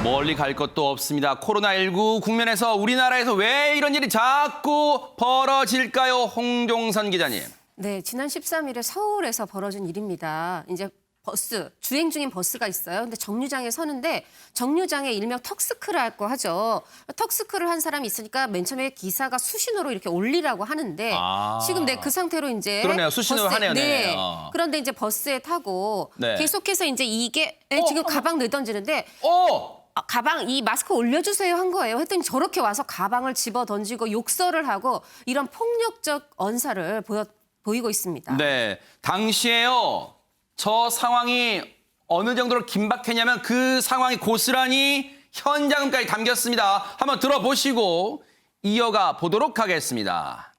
멀리 갈 것도 없습니다. 코로나19 국면에서 우리나라에서 왜 이런 일이 자꾸 벌어질까요? 홍종선 기자님. 네, 지난 13일에 서울에서 벌어진 일입니다. 이제 주행 중인 버스가 있어요. 근데 정류장에 서는데 정류장에 일명 턱스크라고 하죠. 턱스크를 한 사람이 있으니까 맨 처음에 기사가 수신호로 이렇게 올리라고 하는데 지금 그 상태로 이제 그러네요. 수신호로 하네요. 네. 그런데 이제 버스에 타고 계속해서 이제 이게 지금 가방 내던지는데 가방 이 마스크 올려주세요 한 거예요. 했더니 저렇게 와서 가방을 집어 던지고 욕설을 하고 이런 폭력적 언사를 보이고 있습니다. 네, 당시에요. 저 상황이 어느 정도로 긴박했냐면 그 상황이 고스란히 현장까지 담겼습니다. 한번 들어보시고 이어가 보도록 하겠습니다.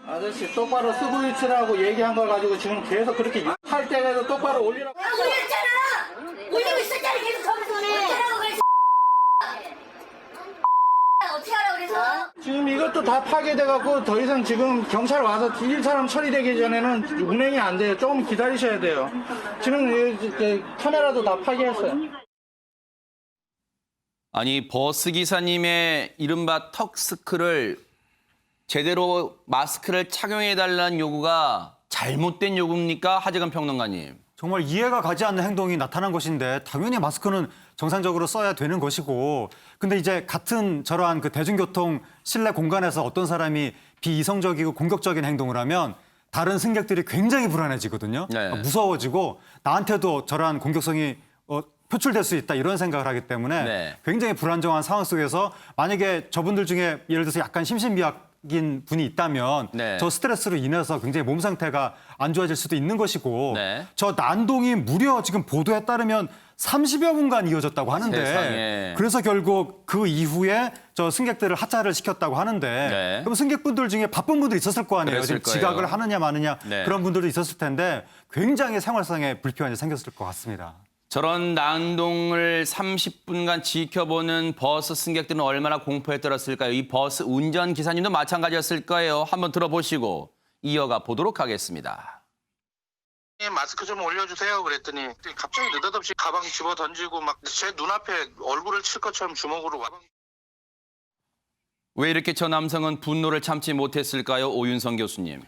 아저씨 똑바로 쓰고 있으라고 얘기한 걸 가지고 지금 계속 그렇게 할 때라도 똑바로 올리라고. 올렸잖아. 올리고 있었잖아. 계속 저기서 올리라고 그래서. 어떻게 하라고 그래서? 지금 이것도 다 파괴돼갖고 더 이상 지금 경찰 와서 일 사람 처리되기 전에는 운행이 안 돼요. 조금 기다리셔야 돼요. 지금 카메라도 다 파괴했어요. 아니 버스 기사님의 이른바 턱스크를 제대로 마스크를 착용해달라는 요구가 잘못된 요구입니까? 하재근 평론가님. 정말 이해가 가지 않는 행동이 나타난 것인데 당연히 마스크는 정상적으로 써야 되는 것이고 근데 이제 같은 저러한 그 대중교통 실내 공간에서 어떤 사람이 비이성적이고 공격적인 행동을 하면 다른 승객들이 굉장히 불안해지거든요. 네. 무서워지고 나한테도 저러한 공격성이 표출될 수 있다 이런 생각을 하기 때문에 굉장히 불안정한 상황 속에서 만약에 저분들 중에 예를 들어서 약간 심신미약인 분이 있다면 저 스트레스로 인해서 굉장히 몸 상태가 안 좋아질 수도 있는 것이고 저 난동이 무려 지금 보도에 따르면 30여 분간 이어졌다고 하는데 세상에. 그래서 결국 그 이후에 저 승객들을 하차를 시켰다고 하는데 그럼 승객분들 중에 바쁜 분들이 있었을 거 아니에요. 지금 지각을 하느냐 마느냐 그런 분들도 있었을 텐데 굉장히 생활상의 불편이 생겼을 것 같습니다. 저런 난동을 30분간 지켜보는 버스 승객들은 얼마나 공포에 떨었을까요? 이 버스 운전기사님도 마찬가지였을 거예요. 한번 들어보시고 이어가 보도록 하겠습니다. 마스크 좀 올려주세요 그랬더니 갑자기 느닷없이 가방 집어 던지고 막 제 눈앞에 얼굴을 칠 것처럼 주먹으로 와방. 왜 이렇게 저 남성은 분노를 참지 못했을까요? 오윤성 교수님.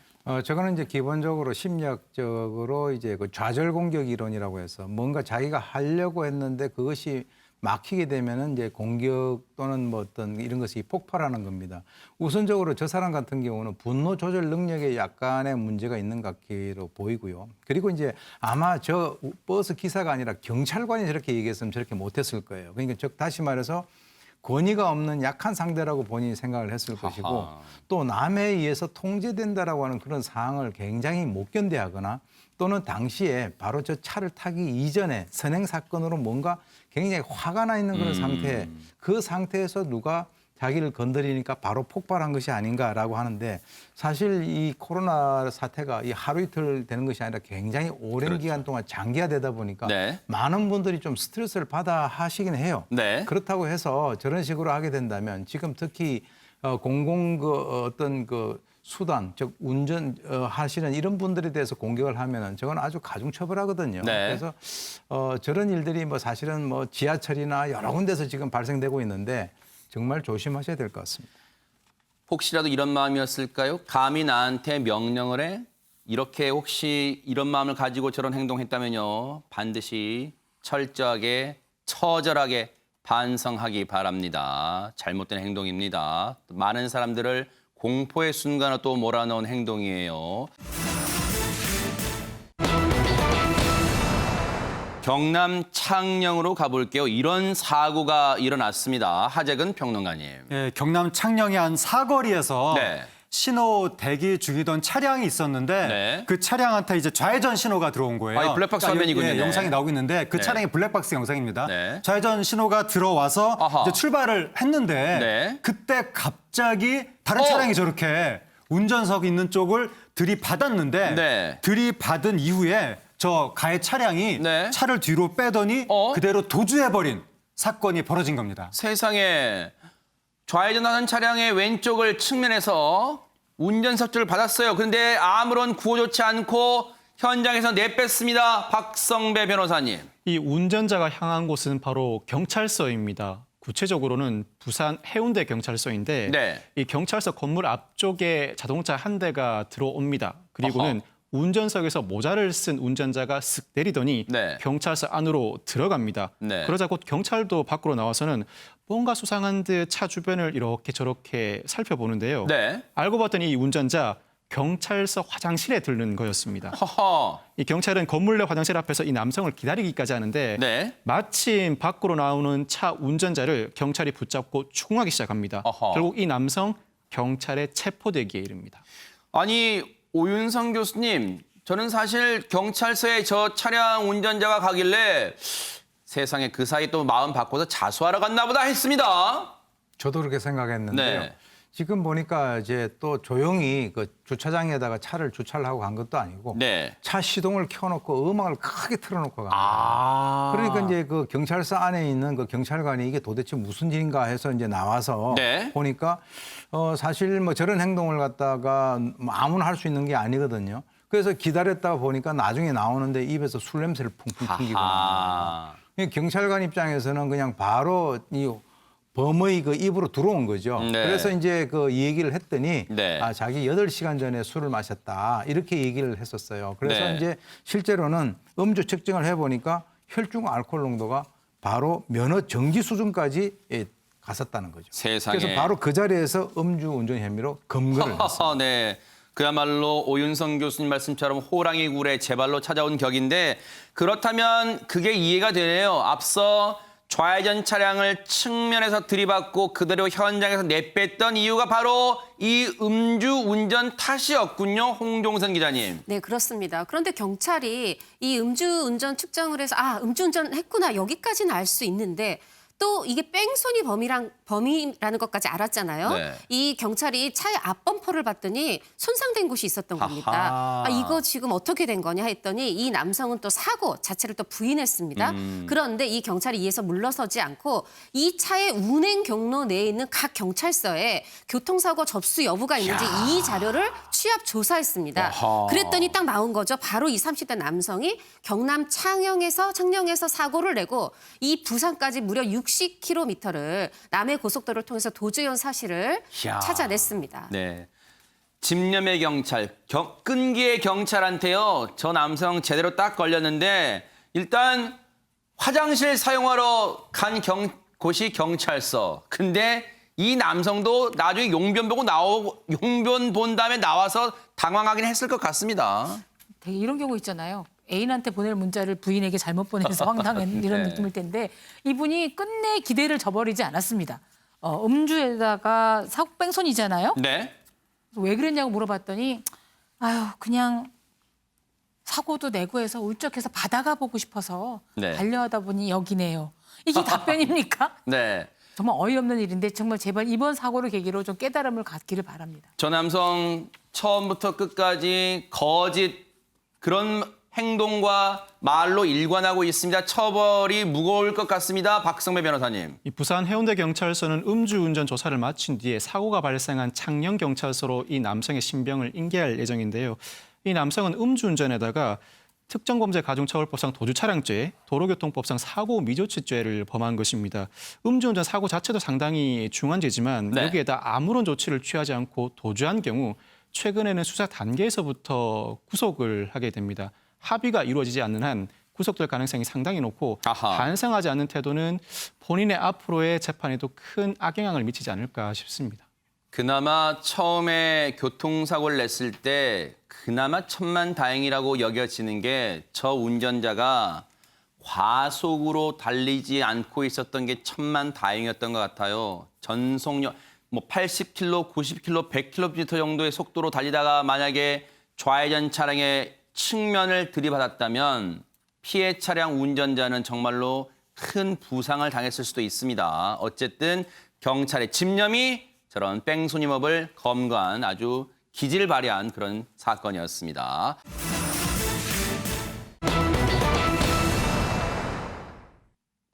저거는 이제 기본적으로 심리학적으로 이제 그 좌절 공격 이론이라고 해서 뭔가 자기가 하려고 했는데 그것이 막히게 되면은 이제 공격 또는 뭐 어떤 이런 것이 폭발하는 겁니다. 우선적으로 저 사람 같은 경우는 분노 조절 능력에 약간의 문제가 있는 것 같기로 보이고요. 그리고 이제 아마 저 버스 기사가 아니라 경찰관이 저렇게 얘기했으면 저렇게 못했을 거예요. 그러니까 즉 다시 말해서 권위가 없는 약한 상대라고 본인이 생각을 했을 것이고 또 남에 의해서 통제된다라고 하는 그런 상황을 굉장히 못 견뎌하거나 또는 당시에 바로 저 차를 타기 이전에 선행 사건으로 뭔가 굉장히 화가 나 있는 그런 상태, 그 상태에서 누가 자기를 건드리니까 바로 폭발한 것이 아닌가라고 하는데 사실 이 코로나 사태가 이 하루 이틀 되는 것이 아니라 굉장히 오랜 기간 동안 장기화되다 보니까 많은 분들이 좀 스트레스를 받아 하시긴 해요. 그렇다고 해서 저런 식으로 하게 된다면 지금 특히 공공 어떤 수단, 즉 운전 하시는 이런 분들에 대해서 공격을 하면은 저건 아주 가중처벌하거든요. 그래서 저런 일들이 뭐 사실은 뭐 지하철이나 여러 군데서 지금 발생되고 있는데 정말 조심하셔야 될 것 같습니다. 혹시라도 이런 마음이었을까요? 감히 나한테 명령을 해? 이렇게 혹시 이런 마음을 가지고 저런 행동했다면요. 반드시 철저하게, 처절하게 반성하기 바랍니다. 잘못된 행동입니다. 많은 사람들을 공포의 순간으로 또 몰아넣은 행동이에요. 경남 창녕으로 가볼게요. 이런 사고가 일어났습니다. 하재근 평론가님. 네, 경남 창녕의 한 사거리에서 신호 대기 중이던 차량이 있었는데 그 차량한테 이제 좌회전 신호가 들어온 거예요. 블랙박스 화면이군요. 영상이 나오고 있는데 그 차량이 블랙박스 영상입니다. 좌회전 신호가 들어와서 이제 출발을 했는데 그때 갑자기 다른 차량이 저렇게 운전석 있는 쪽을 들이받았는데 들이받은 이후에 저 가해 차량이 차를 뒤로 빼더니 그대로 도주해버린 사건이 벌어진 겁니다. 세상에. 좌회전하는 차량의 왼쪽을 측면에서 운전석줄을 받았어요. 그런데 아무런 구호 좋지 않고 현장에서 내뺐습니다. 박성배 변호사님. 이 운전자가 향한 곳은 바로 경찰서입니다. 구체적으로는 부산 해운대 경찰서인데 네. 이 경찰서 건물 앞쪽에 자동차 한 대가 들어옵니다. 그리고는 어허. 운전석에서 모자를 쓴 운전자가 쓱 내리더니 네. 경찰서 안으로 들어갑니다. 네. 그러자 곧 경찰도 밖으로 나와서는 뭔가 수상한 듯 차 주변을 이렇게 저렇게 살펴보는데요. 네. 알고 봤더니 이 운전자 경찰서 화장실에 들른 거였습니다. 허허. 이 경찰은 건물 내 화장실 앞에서 이 남성을 기다리기까지 하는데 네. 마침 밖으로 나오는 차 운전자를 경찰이 붙잡고 추궁하기 시작합니다. 어허. 결국 이 남성 경찰에 체포되기에 이릅니다. 아니 오윤성 교수님, 저는 사실 경찰서에 저 차량 운전자가 가길래 세상에 그 사이 또 마음 바꿔서 자수하러 갔나 보다 했습니다. 저도 그렇게 생각했는데요. 네. 지금 보니까 이제 또 조용히 그 주차장에다가 차를 주차를 하고 간 것도 아니고 네. 차 시동을 켜놓고 음악을 크게 틀어놓고 갑니다. 아. 그러니까 이제 그 경찰서 안에 있는 그 경찰관이 이게 도대체 무슨 일인가 해서 이제 나와서 네. 보니까 사실 뭐 저런 행동을 갖다가 뭐 아무나 할 수 있는 게 아니거든요. 그래서 기다렸다가 보니까 나중에 나오는데 입에서 술 냄새를 풍풍 풍기고 하하. 경찰관 입장에서는 그냥 바로 이 범의 그 입으로 들어온 거죠. 네. 그래서 이제 그 얘기를 했더니 네. 자기 8시간 전에 술을 마셨다. 이렇게 얘기를 했었어요. 그래서 네. 이제 실제로는 음주 측정을 해보니까 혈중 알코올 농도가 바로 면허 정지 수준까지 갔었다는 거죠. 세상에. 그래서 바로 그 자리에서 음주 운전 혐의로 검거를 했어요. 네. 그야말로 오윤성 교수님 말씀처럼 호랑이 굴에 제 발로 찾아온 격인데 그렇다면 그게 이해가 되네요. 앞서 좌회전 차량을 측면에서 들이받고 그대로 현장에서 내뺐던 이유가 바로 이 음주 운전 탓이었군요. 홍종선 기자님. 네, 그렇습니다. 그런데 경찰이 이 음주운전 측정을 해서 음주운전 했구나 여기까지는 알 수 있는데 또 이게 뺑소니 범위라는 것까지 알았잖아요. 네. 이 경찰이 차의 앞범퍼를 봤더니 손상된 곳이 있었던 겁니다. 이거 지금 어떻게 된 거냐 했더니 이 남성은 또 사고 자체를 또 부인했습니다. 그런데 이 경찰이 이에서 물러서지 않고 이 차의 운행 경로 내에 있는 각 경찰서에 교통사고 접수 여부가 있는지 이 자료를 취합 조사했습니다. 아하. 그랬더니 딱 나온 거죠. 바로 이 30대 남성이 경남 창녕에서 사고를 내고 이 부산까지 무려 60km를 남해 고속도로를 통해서 도주해온 사실을 이야. 찾아냈습니다. 네. 집념의 경찰, 끈기의 경찰한테요. 저 남성 제대로 딱 걸렸는데 일단 화장실 사용하러 간 곳이 경찰서. 근데 이 남성도 나중에 용변 본 다음에 나와서 당황하긴 했을 것 같습니다. 되게 이런 경우 있잖아요. 애인한테 보낼 문자를 부인에게 잘못 보내서 황당한 이런 네. 느낌일 텐데 이분이 끝내 기대를 저버리지 않았습니다. 음주에다가 뺑소니잖아요. 네. 왜 그랬냐고 물어봤더니 아유 그냥 사고도 내고 해서 울적해서 바다가 보고 싶어서 네. 달려하다 보니 여기네요. 이게 답변입니까? 네. 정말 어이없는 일인데 정말 제발 이번 사고를 계기로 좀 깨달음을 갖기를 바랍니다. 저 남성 처음부터 끝까지 거짓 그런 행동과 말로 일관하고 있습니다. 처벌이 무거울 것 같습니다. 박성배 변호사님. 이 부산 해운대 경찰서는 음주운전 조사를 마친 뒤에 사고가 발생한 창녕 경찰서로 이 남성의 신병을 인계할 예정인데요. 이 남성은 음주운전에다가 특정범죄 가중처벌법상 도주차량죄, 도로교통법상 사고 미조치죄를 범한 것입니다. 음주운전 사고 자체도 상당히 중한 죄지만 네. 여기에다 아무런 조치를 취하지 않고 도주한 경우 최근에는 수사 단계에서부터 구속을 하게 됩니다. 합의가 이루어지지 않는 한 구속될 가능성이 상당히 높고 아하. 반성하지 않는 태도는 본인의 앞으로의 재판에도 큰 악영향을 미치지 않을까 싶습니다. 그나마 처음에 교통사고를 냈을 때 그나마 천만다행이라고 여겨지는 게 저 운전자가 과속으로 달리지 않고 있었던 게 천만다행이었던 것 같아요. 전속력 80km, 90km, 100km 정도의 속도로 달리다가 만약에 좌회전 차량의 측면을 들이받았다면 피해 차량 운전자는 정말로 큰 부상을 당했을 수도 있습니다. 어쨌든 경찰의 집념이 저런 뺑소니법을 검거한 아주 기질을 발휘한 그런 사건이었습니다.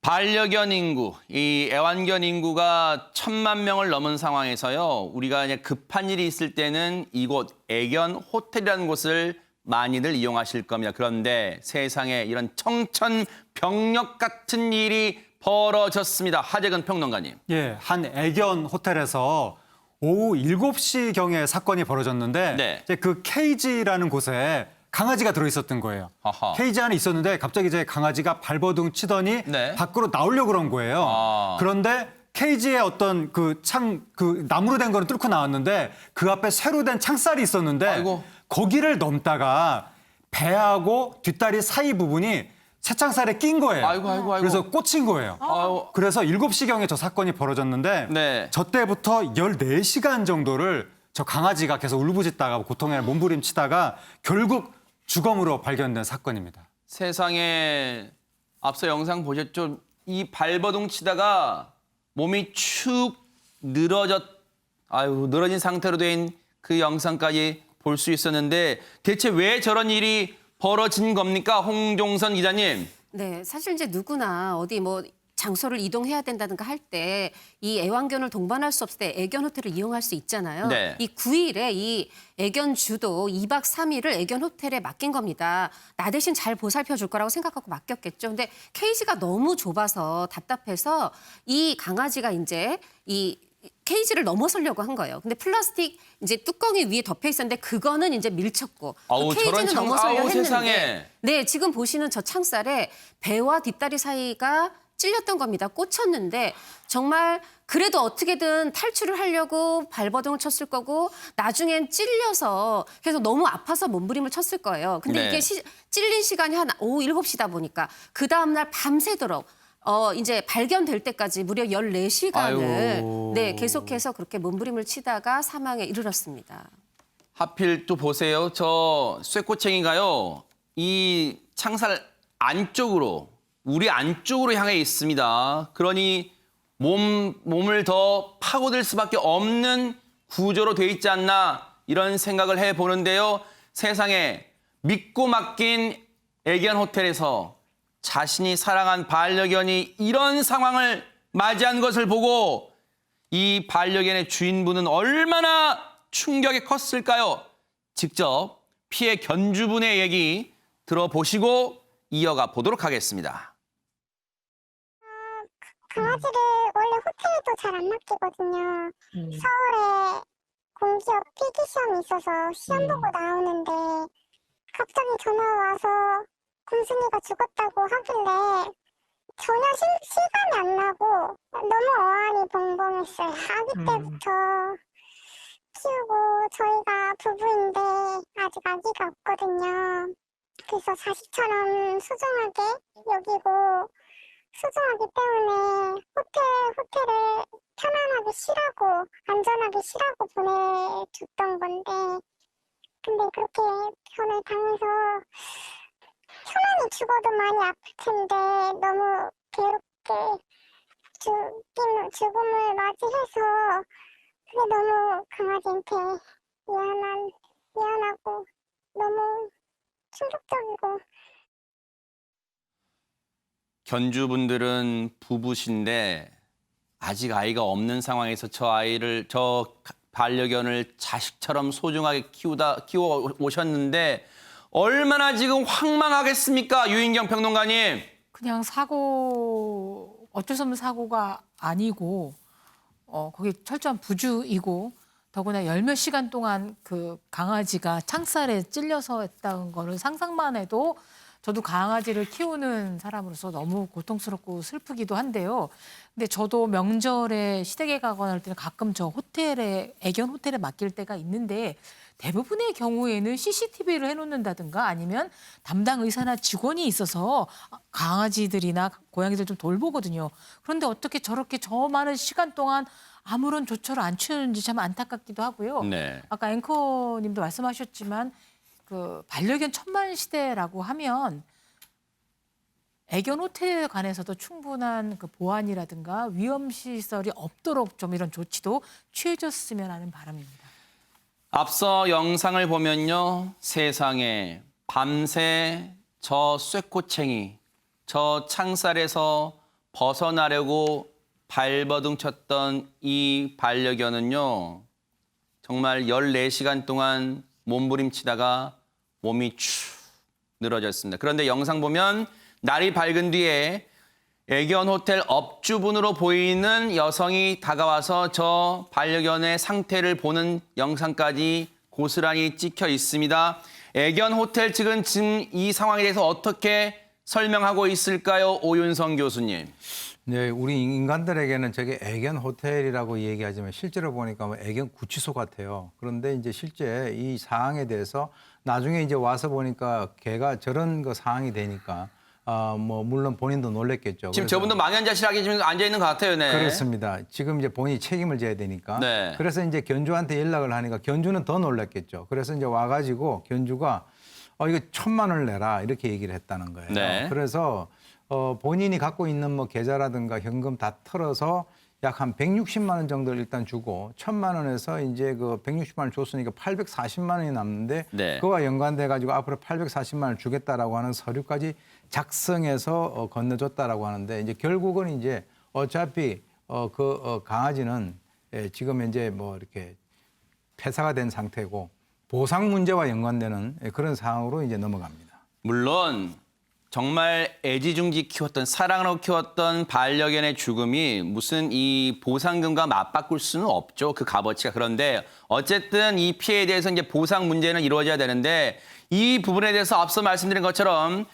반려견 인구, 이 애완견 인구가 1,000만 명을 넘은 상황에서요. 우리가 이제 급한 일이 있을 때는 이곳 애견 호텔이라는 곳을 많이들 이용하실 겁니다. 그런데 세상에 이런 청천벽력 같은 일이 벌어졌습니다. 하재근 평론가님. 예, 한 애견 호텔에서 오후 7시경에 사건이 벌어졌는데 네. 이제 그 케이지라는 곳에 강아지가 들어있었던 거예요. 아하. 케이지 안에 있었는데 갑자기 이제 강아지가 발버둥 치더니 네. 밖으로 나오려고 그런 거예요. 아. 그런데 케이지에 어떤 그 나무로 된 거는 뚫고 나왔는데 그 앞에 쇠로 된 창살이 있었는데 아이고. 거기를 넘다가 배하고 뒷다리 사이 부분이 쇠창살에 낀 거예요. 아이고, 아이고, 아이고. 그래서 꽂힌 거예요. 아유, 그래서 7시경에 저 사건이 벌어졌는데 네. 저 때부터 14시간 정도를 저 강아지가 계속 울부짖다가 고통에 몸부림치다가 결국 주검으로 발견된 사건입니다. 세상에 앞서 영상 보셨죠? 이 발버둥 치다가 몸이 축 늘어진 상태로 된 그 영상까지 볼 수 있었는데 대체 왜 저런 일이 벌어진 겁니까? 홍종선 기자님. 네, 사실 이제 누구나 어디 뭐 장소를 이동해야 된다든가 할 때 이 애완견을 동반할 수 없을 때 애견 호텔을 이용할 수 있잖아요. 네. 이 9일에 이 애견 주도 2박 3일을 애견 호텔에 맡긴 겁니다. 나 대신 잘 보살펴 줄 거라고 생각하고 맡겼겠죠. 근데 케이지가 너무 좁아서 답답해서 이 강아지가 이제 이 케이지를 넘어서려고 한 거예요. 근데 플라스틱 이제 뚜껑이 위에 덮여 있었는데 그거는 이제 밀쳤고 아우, 그 케이지는 저런 넘어서려 아우, 했는데 세상에. 네, 지금 보시는 저 창살에 배와 뒷다리 사이가 찔렸던 겁니다. 꽂혔는데 정말 그래도 어떻게든 탈출을 하려고 발버둥을 쳤을 거고 나중엔 찔려서 계속 너무 아파서 몸부림을 쳤을 거예요. 근데 네. 이게 찔린 시간이 한 오후 7시다 보니까 그 다음날 밤새도록 이제 발견될 때까지 무려 14시간을 아이고. 네, 계속해서 그렇게 몸부림을 치다가 사망에 이르렀습니다. 하필 또 보세요. 저 쇠꼬챙이가요. 이 창살 안쪽으로 우리 안쪽으로 향해 있습니다. 그러니 몸을 더 파고들 수밖에 없는 구조로 돼 있지 않나 이런 생각을 해보는데요. 세상에 믿고 맡긴 애견 호텔에서 자신이 사랑한 반려견이 이런 상황을 맞이한 것을 보고 이 반려견의 주인분은 얼마나 충격이 컸을까요? 직접 피해 견주분의 얘기 들어보시고 이어가 보도록 하겠습니다. 강아지를 원래 호텔에도 잘 안 맡기거든요. 서울에 공기업 필기 시험이 있어서 시험 보고 나오는데 갑자기 전화 와서 곰순이가 죽었다고 하길래 전혀 실감이 안 나고 너무 어안이 벙벙했어요. 아기 때부터 키우고 저희가 부부인데 아직 아기가 없거든요. 그래서 자식처럼 소중하게 여기고 소중하기 때문에 호텔을 편안하게 쉬라고 안전하게 쉬라고 보내줬던 건데 근데 그렇게 변을 당해서 편안히 죽어도 많이 아플 텐데 너무 괴롭게 죽음을 맞이해서 그게 너무 강아지한테 미안하고 너무 충격적이고 견주분들은 부부신데 아직 아이가 없는 상황에서 저 반려견을 자식처럼 소중하게 키워 오셨는데 얼마나 지금 황망하겠습니까, 유인경 평론가님? 그냥 어쩔 수 없는 사고가 아니고 거기 철저한 부주이고 더구나 10몇 시간 동안 그 강아지가 창살에 찔려서 했다는 거를 상상만 해도 저도 강아지를 키우는 사람으로서 너무 고통스럽고 슬프기도 한데요. 근데 저도 명절에 시댁에 가거나 할 때는 가끔 저 애견 호텔에 맡길 때가 있는데 대부분의 경우에는 CCTV를 해놓는다든가 아니면 담당 의사나 직원이 있어서 강아지들이나 고양이들 좀 돌보거든요. 그런데 어떻게 저렇게 저 많은 시간 동안 아무런 조처를 안 취하는지 참 안타깝기도 하고요. 네. 아까 앵커님도 말씀하셨지만 그 반려견 천만 시대라고 하면 애견 호텔에 관해서도 충분한 그 보안이라든가 위험 시설이 없도록 좀 이런 조치도 취해졌으면 하는 바람입니다. 앞서 영상을 보면요. 세상에 밤새 저 쇠꼬챙이, 저 창살에서 벗어나려고 발버둥 쳤던 이 반려견은요. 정말 14시간 동안 몸부림치다가 몸이 축 늘어졌습니다. 그런데 영상 보면 날이 밝은 뒤에 애견 호텔 업주분으로 보이는 여성이 다가와서 저 반려견의 상태를 보는 영상까지 고스란히 찍혀 있습니다. 애견 호텔 측은 지금 이 상황에 대해서 어떻게 설명하고 있을까요? 오윤성 교수님. 네, 우리 인간들에게는 저게 애견 호텔이라고 얘기하지만 실제로 보니까 뭐 애견 구치소 같아요. 그런데 이제 실제 이 사항에 대해서 나중에 이제 와서 보니까 걔가 저런 거 상황이 되니까 뭐 물론 본인도 놀랬겠죠. 지금 그래서 저분도 망연자실하게 지금 앉아 있는 것 같아요. 네. 그렇습니다. 지금 이제 본인이 책임을 져야 되니까. 네. 그래서 이제 견주한테 연락을 하니까 견주는 더 놀랐겠죠. 그래서 이제 와가지고 견주가 이거 1,000만 원을 내라 이렇게 얘기를 했다는 거예요. 네. 그래서 본인이 갖고 있는 뭐 계좌라든가 현금 다 털어서 약 한 160만 원 정도를 일단 주고 1,000만 원에서 이제 그 160만 원 줬으니까 840만 원이 남는데 네. 그거와 연관돼 가지고 앞으로 840만 원을 주겠다라고 하는 서류까지 작성해서 건네줬다라고 하는데 이제 결국은 이제 어차피 강아지는 지금 이제 뭐 이렇게 폐사가 된 상태고 보상 문제와 연관되는 그런 상황으로 이제 넘어갑니다. 물론 정말 애지중지 키웠던 사랑으로 키웠던 반려견의 죽음이 무슨 이 보상금과 맞바꿀 수는 없죠. 그 값어치가. 그런데 어쨌든 이 피해에 대해서 이제 보상 문제는 이루어져야 되는데 이 부분에 대해서 앞서 말씀드린 것처럼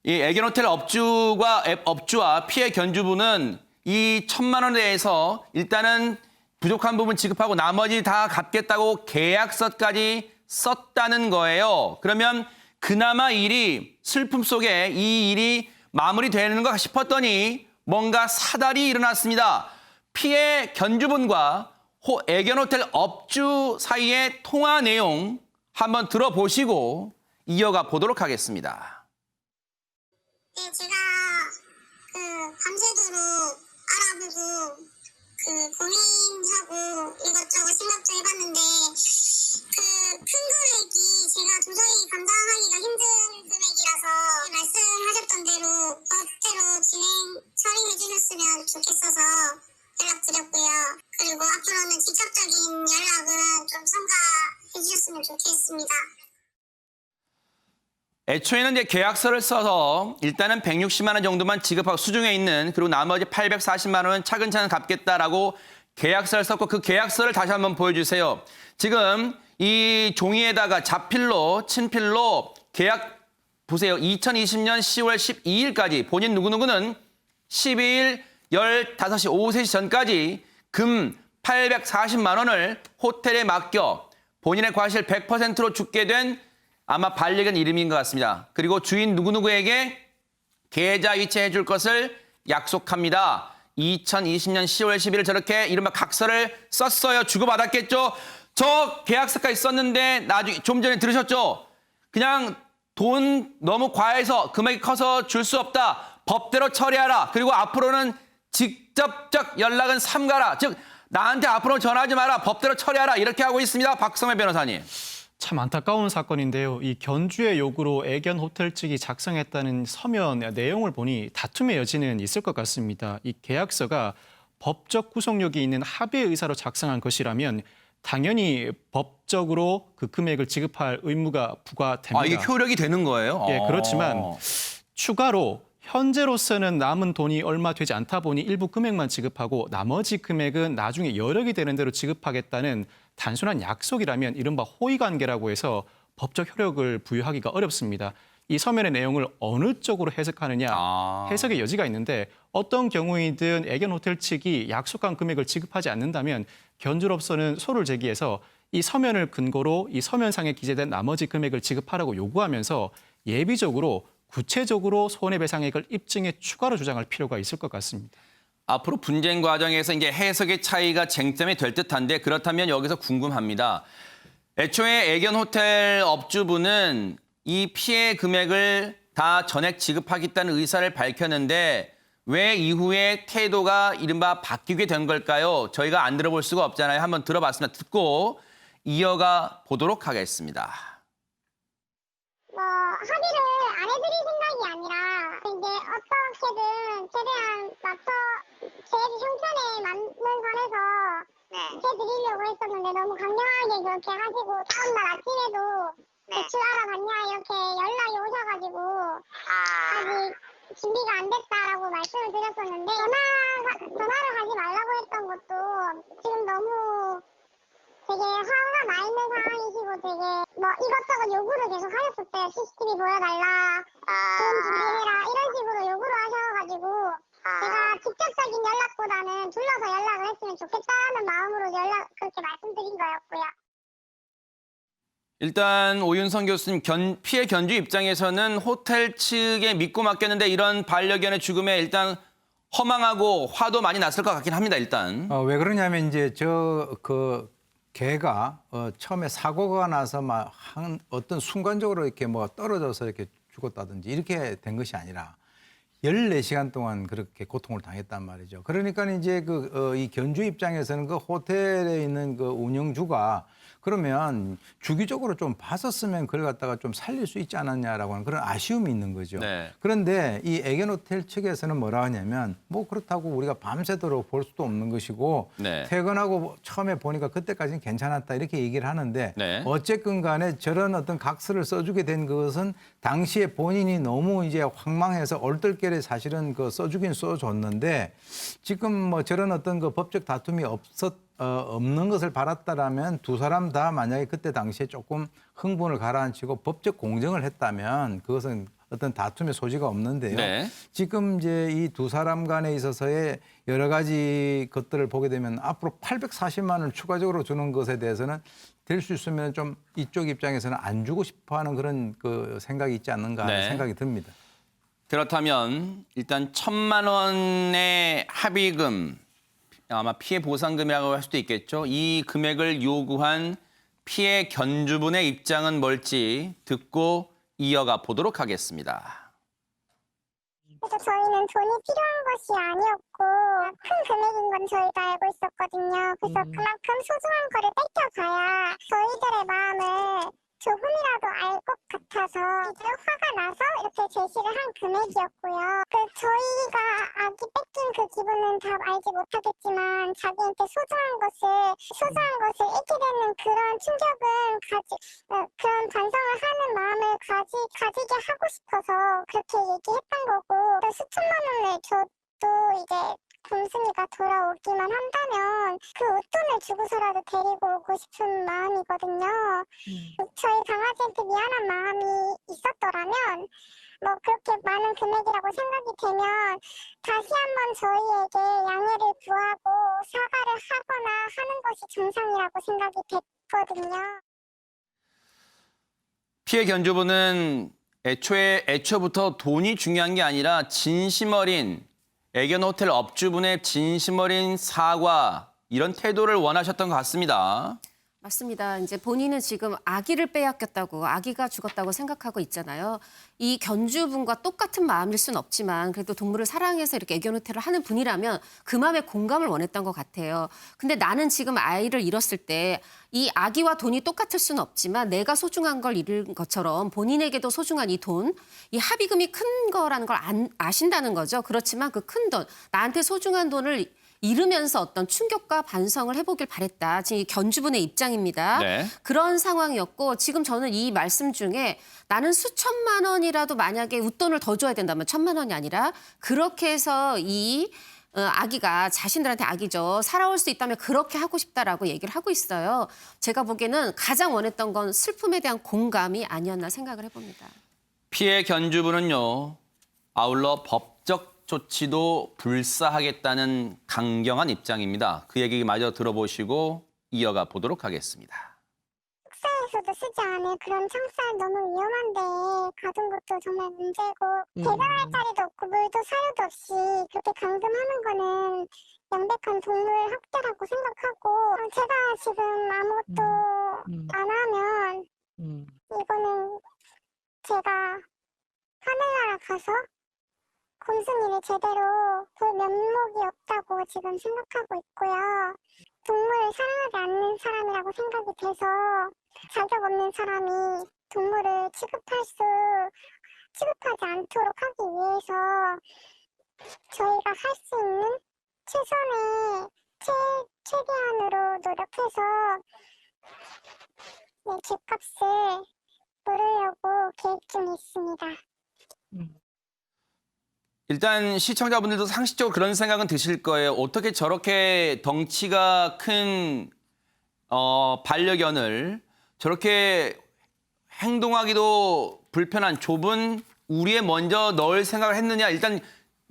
이 애견 호텔 업주와 피해 견주분은 이 1,000만 원에 대해서 일단은 부족한 부분 지급하고 나머지 다 갚겠다고 계약서까지 썼다는 거예요. 그러면 그나마 슬픔 속에 이 일이 마무리되는가 싶었더니 뭔가 사달이 일어났습니다. 피해 견주분과 애견 호텔 업주 사이의 통화 내용 한번 들어보시고 이어가 보도록 하겠습니다. 네, 제가 밤새도록 알아보고 고민하고 이것저것 생각도 해봤는데 큰 금액이 제가 도저히 감당하기가 힘든 금액이라서 말씀하셨던 대로 법대로 진행 처리해 주셨으면 좋겠어서 연락드렸고요. 그리고 앞으로는 직접적인 연락은 좀 삼가해 주셨으면 좋겠습니다. 애초에는 이제 계약서를 써서 일단은 160만 원 정도만 지급하고 수중에 있는 그리고 나머지 840만 원은 차근차근 갚겠다라고 계약서를 썼고 그 계약서를 다시 한번 보여주세요. 지금 이 종이에다가 자필로 친필로 계약 보세요. 2020년 10월 12일까지 본인 누구누구는 12일 15시 오후 3시 전까지 금 840만 원을 호텔에 맡겨 본인의 과실 100%로 죽게 된 아마 반려견 이름인 것 같습니다. 그리고 주인 누구누구에게 계좌 이체해 줄 것을 약속합니다. 2020년 10월 10일 저렇게 이른바 각서를 썼어요. 주고받았겠죠. 저 계약서까지 썼는데 나중에 좀 전에 들으셨죠? 그냥 돈 너무 과해서 금액이 커서 줄 수 없다. 법대로 처리하라. 그리고 앞으로는 직접적 연락은 삼가라. 즉 나한테 앞으로 전화하지 마라. 법대로 처리하라. 이렇게 하고 있습니다. 박성회 변호사님. 참 안타까운 사건인데요. 이 견주의 요구로 애견 호텔 측이 작성했다는 서면 내용을 보니 다툼의 여지는 있을 것 같습니다. 이 계약서가 법적 구속력이 있는 합의 의사로 작성한 것이라면 당연히 법적으로 그 금액을 지급할 의무가 부과됩니다. 이게 효력이 되는 거예요? 예, 그렇지만 추가로 현재로서는 남은 돈이 얼마 되지 않다 보니 일부 금액만 지급하고 나머지 금액은 나중에 여력이 되는 대로 지급하겠다는 단순한 약속이라면 이른바 호의관계라고 해서 법적 효력을 부여하기가 어렵습니다. 이 서면의 내용을 어느 쪽으로 해석하느냐 해석의 여지가 있는데 어떤 경우이든 애견 호텔 측이 약속한 금액을 지급하지 않는다면 견주로서는 소를 제기해서 이 서면을 근거로 이 서면상에 기재된 나머지 금액을 지급하라고 요구하면서 예비적으로 구체적으로 손해배상액을 입증해 추가로 주장할 필요가 있을 것 같습니다. 앞으로 분쟁 과정에서 이제 해석의 차이가 쟁점이 될 듯한데 그렇다면 여기서 궁금합니다. 애초에 애견 호텔 업주분은 이 피해 금액을 다 전액 지급하겠다는 의사를 밝혔는데 왜 이후에 태도가 이른바 바뀌게 된 걸까요? 저희가 안 들어볼 수가 없잖아요. 한번 들어봤습니다. 듣고 이어가 보도록 하겠습니다. 합의를 안 해드릴 생각이 아니라 이제 어떻게든 최대한 맞춰 제 형편에 맞는 선에서 해드리려고 했었는데 너무 강력하게 그렇게 하시고 다음날 아침에도 대출 알아봤냐 이렇게 연락이 오셔가지고 아직 준비가 안 됐다라고 말씀을 드렸었는데 전화를 하지 말라고 했던 것도 지금 너무 되게 화가 나 있는 상황이시고 되게 뭐 이것저것 요구를 계속 하셨었어요. CCTV 보여달라, 돈 준비해라 이런 식으로 요구를 하셔가지고 제가 직접적인 연락보다는 불러서 연락을 했으면 좋겠다는 마음으로 그렇게 말씀드린 거였고요. 일단 오윤성 교수님 피해 견주 입장에서는 호텔 측에 믿고 맡겼는데 이런 반려견의 죽음에 일단 허망하고 화도 많이 났을 것 같긴 합니다. 일단. 왜 그러냐면 이제 그 개가 처음에 사고가 나서 막 어떤 순간적으로 이렇게 뭐 떨어져서 이렇게 죽었다든지 이렇게 된 것이 아니라 14시간 동안 그렇게 고통을 당했단 말이죠. 그러니까 이제 이 견주 입장에서는 그 호텔에 있는 그 운영주가 그러면 주기적으로 좀 봤었으면 그걸 갖다가 좀 살릴 수 있지 않았냐라고 하는 그런 아쉬움이 있는 거죠. 네. 그런데 이 애견호텔 측에서는 뭐라 하냐면 뭐 그렇다고 우리가 밤새도록 볼 수도 없는 것이고 네. 퇴근하고 처음에 보니까 그때까지는 괜찮았다 이렇게 얘기를 하는데 네. 어쨌든 간에 저런 어떤 각서를 써주게 된 것은 당시에 본인이 너무 이제 황망해서 얼떨결에 사실은 그 써주긴 써줬는데 지금 뭐 저런 어떤 그 법적 다툼이 없는 것을 바랐다라면 두 사람 다 만약에 그때 당시에 조금 흥분을 가라앉히고 법적 공정을 했다면 그것은 어떤 다툼의 소지가 없는데요. 네. 지금 이제 이 두 사람 간에 있어서의 여러 가지 것들을 보게 되면 앞으로 840만 원을 추가적으로 주는 것에 대해서는 될 수 있으면 좀 이쪽 입장에서는 안 주고 싶어하는 그런 그 생각이 있지 않는가 하는 네. 생각이 듭니다. 그렇다면 일단 1,000만 원의 합의금, 아마 피해 보상금이라고 할 수도 있겠죠. 이 금액을 요구한 피해 견주분의 입장은 뭘지 듣고 이어가 보도록 하겠습니다. 그래서 저희는 돈이 필요한 것이 아니었고 큰 금액인 건 저희도 알고 있었거든요. 그래서 그만큼 소중한 거를 뺏겨가야 저희들의 마음을 조금이라도 알 것 같아서 이제 화가 나서 이렇게 제시를 한 금액이었고요. 저희가 아기 뺏긴 그 기분은 다 알지 못하겠지만 자기한테 소중한 것을 잃게 되는 그런 충격은 그런 반성을 하는 마음을 가지게 하고 싶어서 그렇게 얘기했던 거고 또 수천만 원을 줘도 이제 곰순이가 돌아오기만 한다면 그 웃돈을 주고서라도 데리고 오고 싶은 마음이거든요. 저희 강아지한테 미안한 마음이 있었더라면 뭐 그렇게 많은 금액이라고 생각이 되면 다시 한번 저희에게 양해를 구하고 사과를 하거나 하는 것이 정상이라고 생각이 됐거든요. 피해 견주분은 애초부터 돈이 중요한 게 아니라 진심 어린 애견 호텔 업주분의 진심 어린 사과 이런 태도를 원하셨던 것 같습니다. 맞습니다. 이제 본인은 지금 아기를 빼앗겼다고 아기가 죽었다고 생각하고 있잖아요. 이 견주분과 똑같은 마음일 수는 없지만 그래도 동물을 사랑해서 이렇게 애견 호텔을 하는 분이라면 그 마음에 공감을 원했던 것 같아요. 근데 나는 지금 아이를 잃었을 때 이 아기와 돈이 똑같을 수는 없지만 내가 소중한 걸 잃은 것처럼 본인에게도 소중한 이 돈, 이 합의금이 큰 거라는 걸 아신다는 거죠. 그렇지만 그 큰 돈, 나한테 소중한 돈을 잃으면서 어떤 충격과 반성을 해보길 바랬다. 지금 이 견주분의 입장입니다. 네. 그런 상황이었고 지금 저는 이 말씀 중에 나는 수천만 원이라도 만약에 웃돈을 더 줘야 된다면 1,000만 원이 아니라 그렇게 해서 이 아기가 자신들한테 아기죠. 살아올 수 있다면 그렇게 하고 싶다라고 얘기를 하고 있어요. 제가 보기에는 가장 원했던 건 슬픔에 대한 공감이 아니었나 생각을 해봅니다. 피해 견주분은요. 아울러 법적 조치도 불사하겠다는 강경한 입장입니다. 그 얘기 마저 들어보시고 이어가 보도록 하겠습니다. 숙소에서도 쓰지 않을 그런 창살 너무 위험한데 가둔 것도 정말 문제고 대변할 자리도 없고 물도 사료도 없이 그렇게 감금하는 거는 명백한 동물 학대라고 생각하고 제가 지금 아무것도 안 하면 이거는 제가 하늘나라 가서 곰순이를 제대로 볼 면목이 없다고 지금 생각하고 있고요. 동물을 사랑하지 않는 사람이라고 생각이 돼서 자격 없는 사람이 동물을 취급하지 않도록 하기 위해서 저희가 할 수 있는 최대한으로 노력해서 네, 죗값을 부르려고 계획 중에 있습니다. 일단 시청자분들도 상식적으로 그런 생각은 드실 거예요. 어떻게 저렇게 덩치가 큰 반려견을 저렇게 행동하기도 불편한 좁은 우리에 먼저 넣을 생각을 했느냐. 일단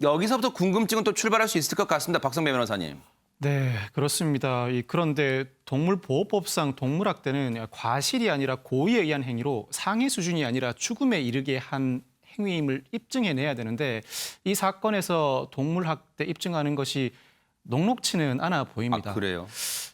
여기서부터 궁금증은 또 출발할 수 있을 것 같습니다. 박성배 변호사님. 네, 그렇습니다. 그런데 동물보호법상 동물학대는 과실이 아니라 고의에 의한 행위로 상해 수준이 아니라 죽음에 이르게 한 행위임을 입증해내야 되는데 이 사건에서 동물학대 입증하는 것이 녹록치는 않아 보입니다. 아, 그래요?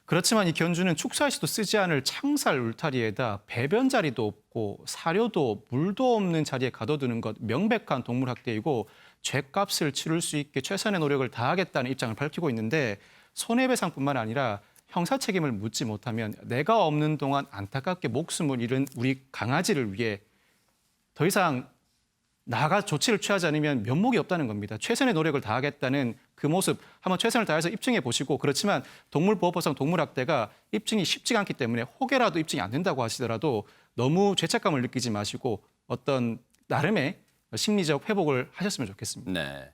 그렇지만 이 견주는 축사에서도 쓰지 않을 창살 울타리에다 배변 자리도 없고 사료도 물도 없는 자리에 가둬두는 것 명백한 동물학대이고 죗값을 치를 수 있게 최선의 노력을 다하겠다는 입장을 밝히고 있는데 손해배상뿐만 아니라 형사 책임을 묻지 못하면 내가 없는 동안 안타깝게 목숨을 잃은 우리 강아지를 위해 더 이상 나아가 조치를 취하지 않으면 면목이 없다는 겁니다. 최선의 노력을 다하겠다는 그 모습 한번 최선을 다해서 입증해 보시고 그렇지만 동물보호법상 동물학대가 입증이 쉽지가 않기 때문에 혹여라도 입증이 안 된다고 하시더라도 너무 죄책감을 느끼지 마시고 어떤 나름의 심리적 회복을 하셨으면 좋겠습니다. 네.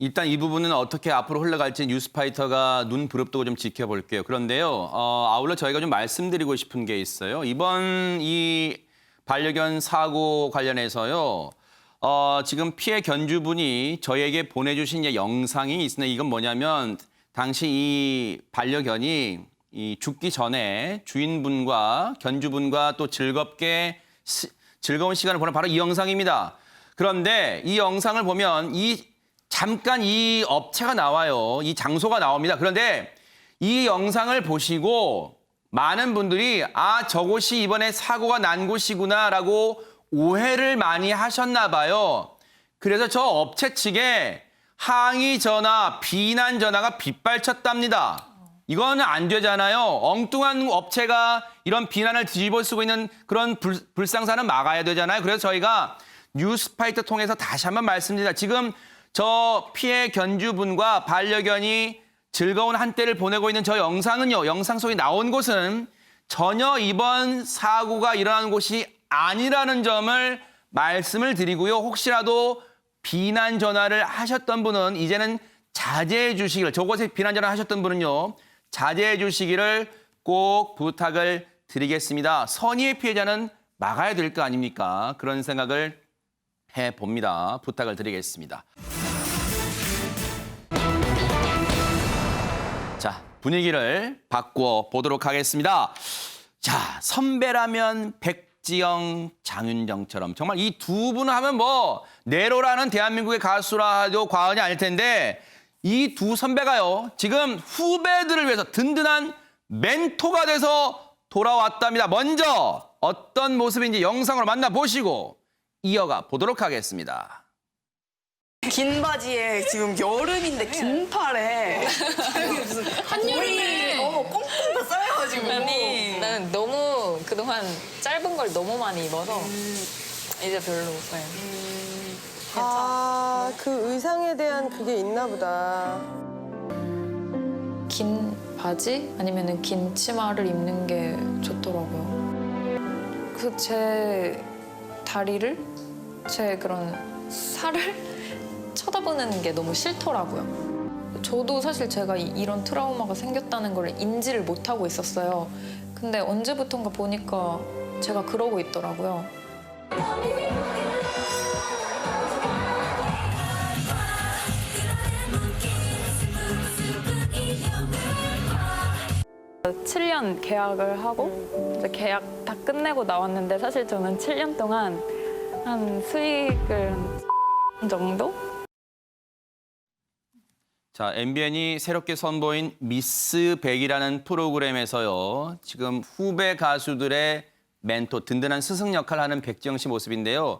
일단 이 부분은 어떻게 앞으로 흘러갈지 뉴스파이터가 눈 부릅뜨고 좀 지켜볼게요. 그런데요, 아울러 저희가 좀 말씀드리고 싶은 게 있어요. 이번 이 반려견 사고 관련해서요, 지금 피해 견주분이 저희에게 보내주신 영상이 있는데 이건 뭐냐면 당시 이 반려견이 이 죽기 전에 주인분과 견주분과 또 즐거운 시간을 보낸 바로 이 영상입니다. 그런데 이 영상을 보면 잠깐 이 업체가 나와요. 이 장소가 나옵니다. 그런데 이 영상을 보시고 많은 분들이 저곳이 이번에 사고가 난 곳이구나라고 오해를 많이 하셨나 봐요. 그래서 저 업체 측에 항의 전화, 비난 전화가 빗발쳤답니다. 이거는 안 되잖아요. 엉뚱한 업체가 이런 비난을 뒤집어 쓰고 있는 그런 불상사는 막아야 되잖아요. 그래서 저희가 뉴스파이터 통해서 다시 한번 말씀드립니다. 지금 저 피해 견주분과 반려견이 즐거운 한때를 보내고 있는 저 영상은요. 영상 속에 나온 곳은 전혀 이번 사고가 일어난 곳이 아니라는 점을 말씀을 드리고요. 혹시라도 비난 전화를 하셨던 분은 이제는 자제해 주시기를, 저곳에 비난 전화 하셨던 분은요. 자제해 주시기를 꼭 부탁을 드리겠습니다. 선의의 피해자는 막아야 될 거 아닙니까? 그런 생각을 해봅니다. 부탁을 드리겠습니다. 자, 분위기를 바꿔 보도록 하겠습니다. 자, 선배라면 백지영, 장윤정처럼 정말 이 두 분을 하면 뭐 네로라는 대한민국의 가수라 해도 과언이 아닐 텐데 이 두 선배가요. 지금 후배들을 위해서 든든한 멘토가 돼서 돌아왔답니다. 먼저 어떤 모습인지 영상으로 만나보시고 이어가 보도록 하겠습니다. 긴 바지에 지금 여름인데 긴 팔에 한여름에 꽁꽁 다 쌓여가지고 아니 나는 너무 그동안 짧은 걸 너무 많이 입어서 이제 별로 아, 그 의상에 대한 그게 있나 보다. 긴 바지 아니면 긴 치마를 입는 게 좋더라고요. 그래서 제 다리를 제 그런 살을 쳐다보는 게 너무 싫더라고요. 저도 사실 제가 이런 트라우마가 생겼다는 걸 인지를 못하고 있었어요. 근데 언제부턴가 보니까 제가 그러고 있더라고요. (7년) 계약을 하고 이제 계약 다 끝내고 나왔는데 사실 저는 7년 동안 한 수익을 정도? 자, MBN이 새롭게 선보인 미스 100이라는 프로그램에서요. 지금 후배 가수들의 멘토, 든든한 스승 역할을 하는 백지영 씨 모습인데요.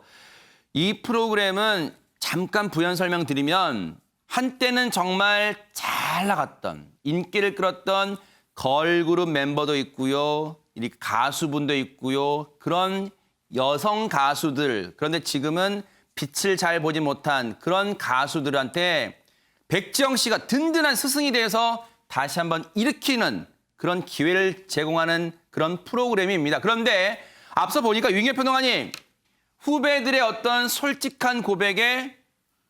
이 프로그램은 잠깐 부연 설명드리면 한때는 정말 잘 나갔던, 인기를 끌었던 걸그룹 멤버도 있고요. 이 가수분도 있고요. 그런 여성 가수들, 그런데 지금은 빛을 잘 보지 못한 그런 가수들한테 백지영 씨가 든든한 스승이 돼서 다시 한번 일으키는 그런 기회를 제공하는 그런 프로그램입니다. 그런데 앞서 보니까 유인계 평론가님, 후배들의 어떤 솔직한 고백에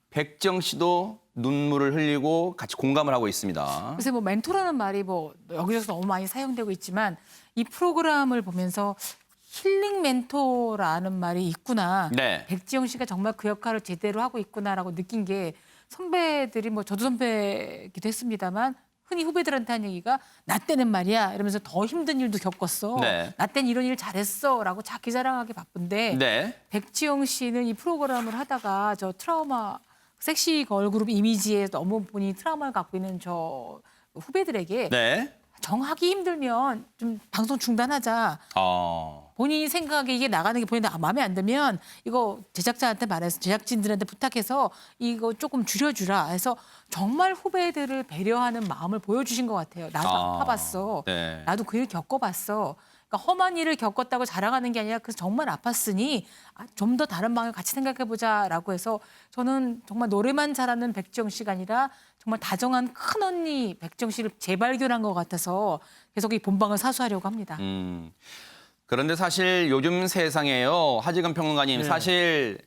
백지영 씨도 눈물을 흘리고 같이 공감을 하고 있습니다. 그래서 뭐 멘토라는 말이 뭐 여기저기서 너무 많이 사용되고 있지만 이 프로그램을 보면서 힐링 멘토라는 말이 있구나. 네. 백지영 씨가 정말 그 역할을 제대로 하고 있구나라고 느낀 게 선배들이 뭐 저도 선배기도 했습니다만 흔히 후배들한테 하는 얘기가 나 때는 말이야 이러면서 더 힘든 일도 겪었어. 네. 나 때는 이런 일 잘했어라고 자기 자랑하기 바쁜데 네. 백지영 씨는 이 프로그램을 하다가 저 트라우마 섹시 걸그룹 이미지에 너무 본인이 트라우마를 갖고 있는 저 후배들에게 네. 정하기 힘들면 좀 방송 중단하자. 본인이 생각에 이게 나가는 게 보이는데 마음에 안 들면 이거 제작자한테 말해서 제작진들한테 부탁해서 이거 조금 줄여주라 해서 정말 후배들을 배려하는 마음을 보여주신 것 같아요. 나도 아파봤어. 네. 나도 그 일 겪어봤어. 그러니까 험한 일을 겪었다고 자랑하는 게 아니라 그래서 정말 아팠으니 좀 더 다른 방향을 같이 생각해보자라고 해서 저는 정말 노래만 잘하는 백지영 씨가 아니라 정말 다정한 큰 언니 백지영 씨를 재발견한 것 같아서 계속 이 본방을 사수하려고 합니다. 그런데 사실 요즘 세상에요. 하지근 평론가님, 사실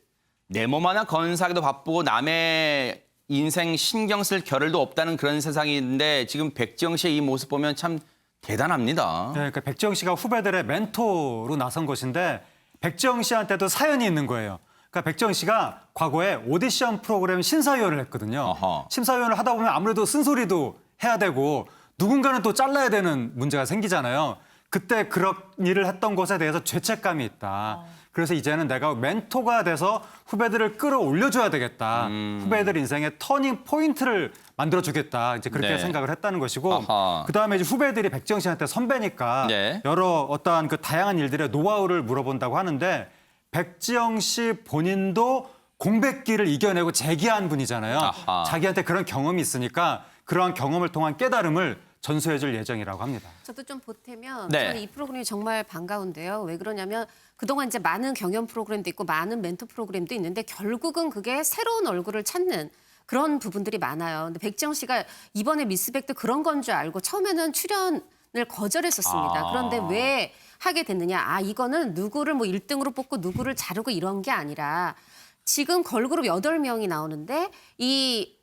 내 몸 하나 건사하기도 바쁘고 남의 인생 신경 쓸 겨를도 없다는 그런 세상인데 지금 백지영 씨의 이 모습 보면 참 대단합니다. 네, 그러니까 백지영 씨가 후배들의 멘토로 나선 것인데 백지영 씨한테도 사연이 있는 거예요. 그러니까 백지영 씨가 과거에 오디션 프로그램 심사위원을 했거든요. 어허. 심사위원을 하다 보면 아무래도 쓴소리도 해야 되고 누군가는 또 잘라야 되는 문제가 생기잖아요. 그때 그런 일을 했던 것에 대해서 죄책감이 있다. 그래서 이제는 내가 멘토가 돼서 후배들을 끌어올려줘야 되겠다. 후배들 인생의 터닝 포인트를 만들어주겠다. 이제 그렇게 네. 생각을 했다는 것이고, 아하. 그다음에 이제 후배들이 백지영 씨한테 선배니까 네. 여러 어떠한 그 다양한 일들의 노하우를 물어본다고 하는데 백지영 씨 본인도 공백기를 이겨내고 재기한 분이잖아요. 아하. 자기한테 그런 경험이 있으니까 그러한 경험을 통한 깨달음을 전수해줄 예정이라고 합니다. 저도 좀 보태면 네. 저는 이 프로그램이 정말 반가운데요. 왜 그러냐면 그동안 이제 많은 경연 프로그램도 있고 많은 멘토 프로그램도 있는데 결국은 그게 새로운 얼굴을 찾는 그런 부분들이 많아요. 근데 백지영 씨가 이번에 미스백도 그런 건 줄 알고 처음에는 출연을 거절했었습니다. 그런데 왜 하게 됐느냐? 이거는 누구를 뭐 1등으로 뽑고 누구를 자르고 이런 게 아니라 지금 걸그룹 8명이 나오는데 이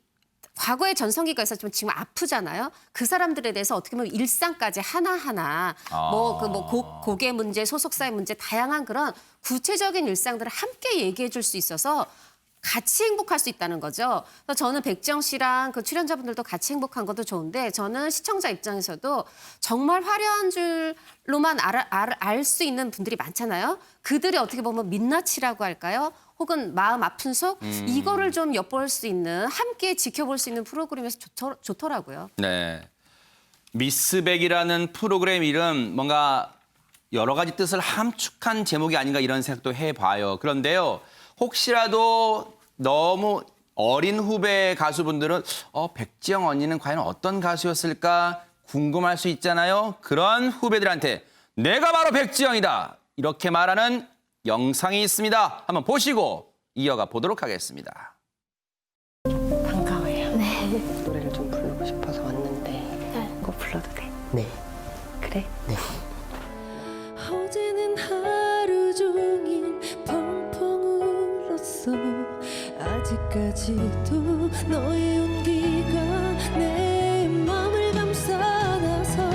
과거에 전성기가 있었지만 지금 아프잖아요. 그 사람들에 대해서 어떻게 보면 일상까지 하나하나 고객 문제, 소속사의 문제 다양한 그런 구체적인 일상들을 함께 얘기해 줄 수 있어서 같이 행복할 수 있다는 거죠. 그래서 저는 백지영 씨랑 그 출연자분들도 같이 행복한 것도 좋은데 저는 시청자 입장에서도 정말 화려한 줄로만 알 수 있는 분들이 많잖아요. 그들이 어떻게 보면 민낯이라고 할까요? 혹은 마음 아픈 속 이거를 좀 엿볼 수 있는 함께 지켜볼 수 있는 프로그램에서 좋더라고요. 네. 미스백이라는 프로그램 이름 뭔가 여러 가지 뜻을 함축한 제목이 아닌가 이런 생각도 해봐요. 그런데요. 혹시라도 너무 어린 후배 가수분들은 백지영 언니는 과연 어떤 가수였을까 궁금할 수 있잖아요. 그런 후배들한테 내가 바로 백지영이다. 이렇게 말하는 영상이 있습니다. 한번 보시고 이어가 보도록 하겠습니다. 반가워요. 네. 노래를 좀 부르고 싶어서 왔는데 꼭 불러도 돼? 네. 그래? 네. 어제는 하루 종일 펑펑 울었어. 아직까지도 너의 온기가 내 맘을 감싸나서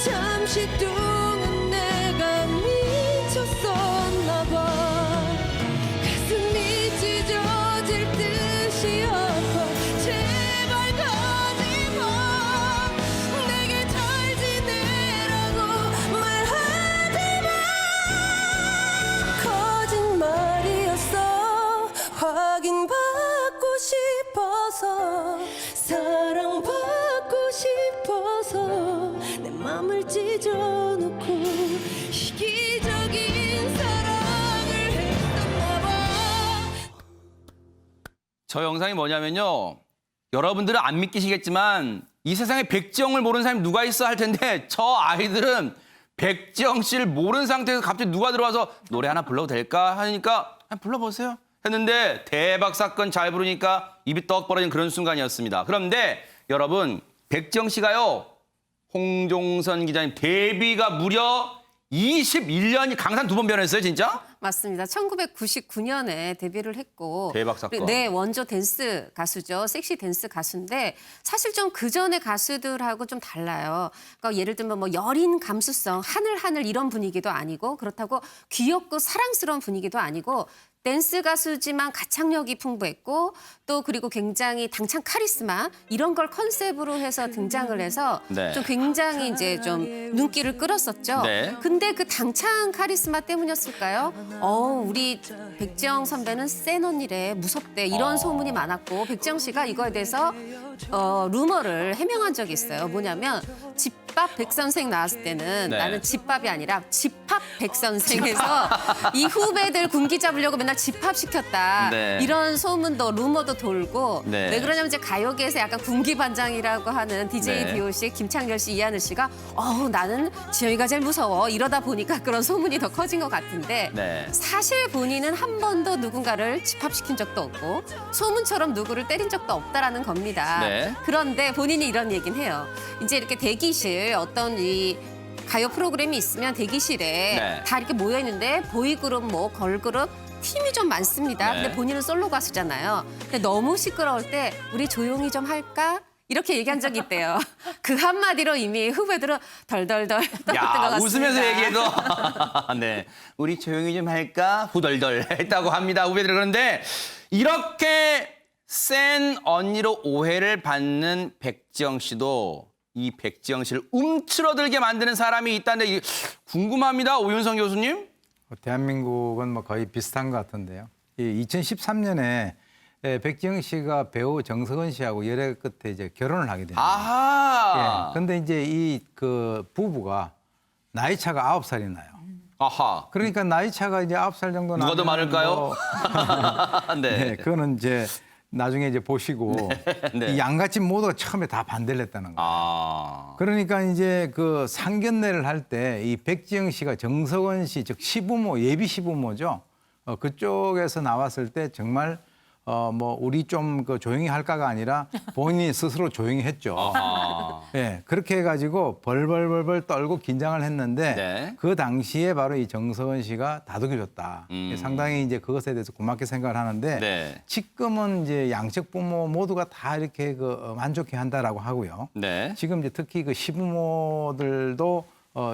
잠시 동안 내가 미쳤었나 봐. 가슴이 찢어질 듯이 아파. 제발 가지마. 내게 잘 지내라고 말하지 마. 거짓말이었어. 확인받고 싶어서 사랑받고 싶어서 내 맘을 찢어놓고 이기적인 사랑을 했었나 봐. 저 영상이 뭐냐면요. 여러분들은 안 믿기시겠지만 이 세상에 백지영을 모르는 사람이 누가 있어 할 텐데 저 아이들은 백지영 씨를 모르는 상태에서 갑자기 누가 들어와서 노래 하나 불러도 될까 하니까 불러보세요 했는데 대박 사건 잘 부르니까 입이 떡 벌어진 그런 순간이었습니다. 그런데 여러분 백지영 씨가요. 홍종선 기자님 데뷔가 무려 21년이 강산 2번 변했어요, 진짜? 맞습니다. 1999년에 데뷔를 했고 대박 사건. 네, 원조 댄스 가수죠. 섹시 댄스 가수인데 사실 좀 그전의 가수들하고 좀 달라요. 그러니까 예를 들면 뭐 여린 감수성, 하늘 이런 분위기도 아니고 그렇다고 귀엽고 사랑스러운 분위기도 아니고 댄스 가수지만 가창력이 풍부했고 또 그리고 굉장히 당찬 카리스마 이런 걸 컨셉으로 해서 등장을 해서 네. 좀 굉장히 이제 좀 눈길을 끌었었죠. 네. 근데 그 당찬 카리스마 때문이었을까요? 우리 백지영 선배는 센 언니래, 무섭대 이런 소문이 많았고 백지영 씨가 이거에 대해서 루머를 해명한 적이 있어요. 뭐냐면 집밥 백선생 나왔을 때는 네. 나는 집밥이 아니라 집합 백선생에서 이 후배들 군기 잡으려고 맨날 집합시켰다. 네. 이런 소문도 루머도 돌고 네. 왜 그러냐면 이제 가요계에서 약간 군기반장이라고 하는 DJ 네. DOC, 김창렬 씨, 이하늘 씨가 나는 지영이가 제일 무서워 이러다 보니까 그런 소문이 더 커진 것 같은데 네. 사실 본인은 한 번도 누군가를 집합시킨 적도 없고 소문처럼 누구를 때린 적도 없다라는 겁니다. 네. 그런데 본인이 이런 얘기는 해요. 이제 이렇게 대기실 어떤 이 가요 프로그램이 있으면 대기실에 네. 다 이렇게 모여 있는데 보이그룹 뭐 걸그룹 팀이 좀 많습니다. 네. 근데 본인은 솔로 가수잖아요. 근데 너무 시끄러울 때 우리 조용히 좀 할까? 이렇게 얘기한 적이 있대요. 그 한마디로 이미 후배들은 덜덜덜 떨었던 것 야, 같습니다. 웃으면서 얘기해도 네, 우리 조용히 좀 할까? 후덜덜 했다고 합니다. 후배들. 그런데 이렇게 센 언니로 오해를 받는 백지영 씨도 이 백지영 씨를 움츠러들게 만드는 사람이 있다는데 이게 궁금합니다. 오윤성 교수님. 대한민국은 뭐 거의 비슷한 것 같은데요. 2013년에 백지영 씨가 배우 정석은 씨하고 열애 끝에 이제 결혼을 하게 됩니다. 아하. 근데 이제 이 그 부부가 나이 차가 9살이 나요. 아하. 그러니까 나이 차가 이제 9살 정도 나면 누가 더 많을까요? 뭐 네, 그거는 이제 나중에 이제 보시고 네. 이 양가집 모두가 처음에 다 반대를 했다는 거예요. 아. 그러니까 이제 그 상견례를 할 때 이 백지영 씨가 정석원 씨 즉 시부모 예비 시부모죠. 그쪽에서 나왔을 때 정말 뭐 우리 좀 그 조용히 할까가 아니라 본인이 스스로 조용히 했죠. 네, 그렇게 해가지고 벌벌벌벌 떨고 긴장을 했는데 네. 그 당시에 바로 이 정석원 씨가 다독여줬다. 상당히 이제 그것에 대해서 고맙게 생각을 하는데 네. 지금은 이제 양측 부모 모두가 다 이렇게 그 만족해한다라고 하고요. 네. 지금 이제 특히 그 시부모들도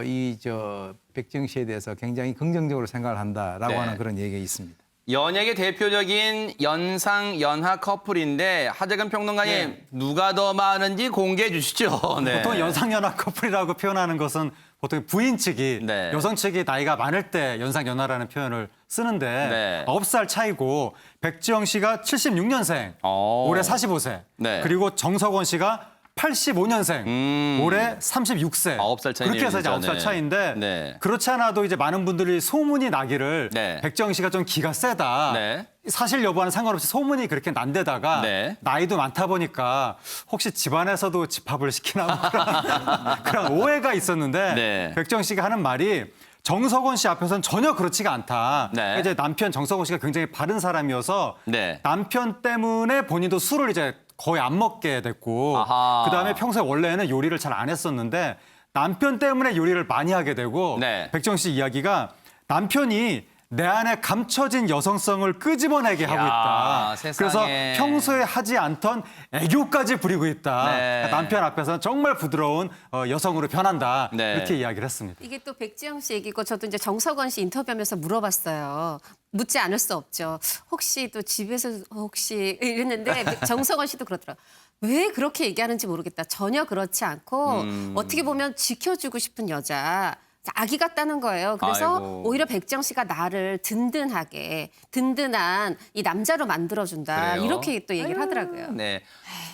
이 저 백지영 씨에 대해서 굉장히 긍정적으로 생각을 한다라고 네. 하는 그런 얘기가 있습니다. 연예계 대표적인 연상 연하 커플인데 하재근 평론가님 네. 누가 더 많은지 공개해 주시죠. 네. 보통 연상연하 커플이라고 표현하는 것은 보통 부인 측이 네. 여성 측이 나이가 많을 때 연상연하라는 표현을 쓰는데 네. 9살 차이고 백지영 씨가 76년생, 오. 올해 45세. 네. 그리고 정석원 씨가 85년생, 올해 36세. 9살 차이네요, 그렇게 해서 이제 진짜. 9살 네. 차이인데 네. 그렇지 않아도 이제 많은 분들이 소문이 나기를 네. 백지영 씨가 좀 기가 세다. 네. 사실 여부와는 상관없이 소문이 그렇게 난데다가 네. 나이도 많다 보니까 혹시 집안에서도 집합을 시키나 뭐 그런 오해가 있었는데 네. 백지영 씨가 하는 말이 정석원 씨 앞에서는 전혀 그렇지가 않다. 네. 이제 남편 정석원 씨가 굉장히 바른 사람이어서 네. 남편 때문에 본인도 술을 이제 거의 안 먹게 됐고 아하. 그다음에 평소에 원래는 요리를 잘 안 했었는데 남편 때문에 요리를 많이 하게 되고 네. 백지영 씨 이야기가 남편이 내 안에 감춰진 여성성을 끄집어내게 하고 있다. 세상에. 그래서 평소에 하지 않던 애교까지 부리고 있다. 네. 남편 앞에서는 정말 부드러운 여성으로 변한다. 네. 이렇게 이야기를 했습니다. 이게 또 백지영 씨 얘기고 저도 이제 정석원 씨 인터뷰하면서 물어봤어요. 묻지 않을 수 없죠. 혹시 또 집에서 혹시 이랬는데 정석원 씨도 그러더라고요. 왜 그렇게 얘기하는지 모르겠다. 전혀 그렇지 않고 어떻게 보면 지켜주고 싶은 여자. 아기 같다는 거예요. 그래서 아이고. 오히려 백지영 씨가 나를 든든하게 든든한 이 남자로 만들어준다. 그래요? 이렇게 또 얘기를 하더라고요. 네.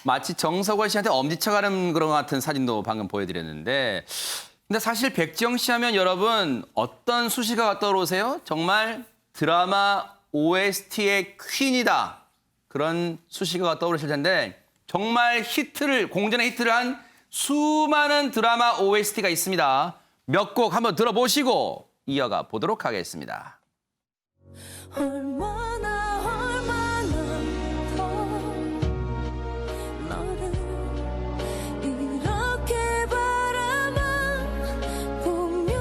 마치 정석원 씨한테 엄지쳐가는 그런 것 같은 사진도 방금 보여드렸는데 근데 사실 백지영 씨 하면 여러분 어떤 수식어가 떠오르세요? 정말 드라마 OST의 퀸이다. 그런 수식어가 떠오르실 텐데 정말 공전의 히트를 한 수많은 드라마 OST가 있습니다. 몇 곡 한번 들어보시고 이어가 보도록 하겠습니다. 얼마나 더 너를 이렇게 바라만 보며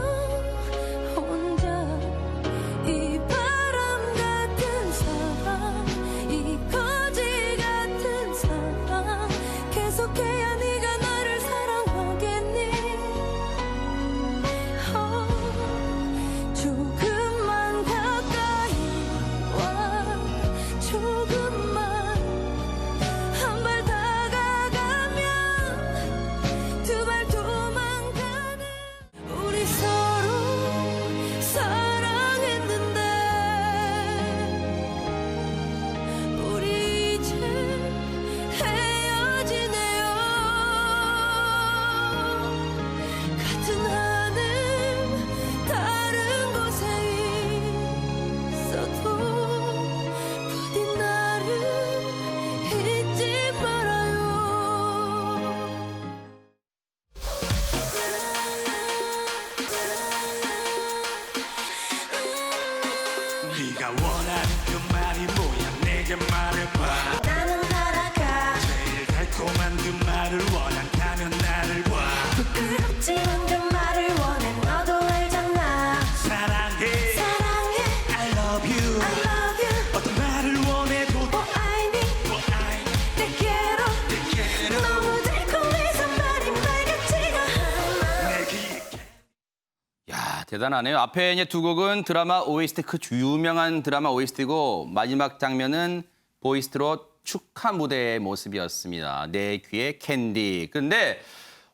대단하네요. 앞에 이제 두 곡은 드라마 OST, 그 유명한 드라마 OST고 마지막 장면은 보이스트롯 축하 무대의 모습이었습니다. 내 귀에 캔디. 근데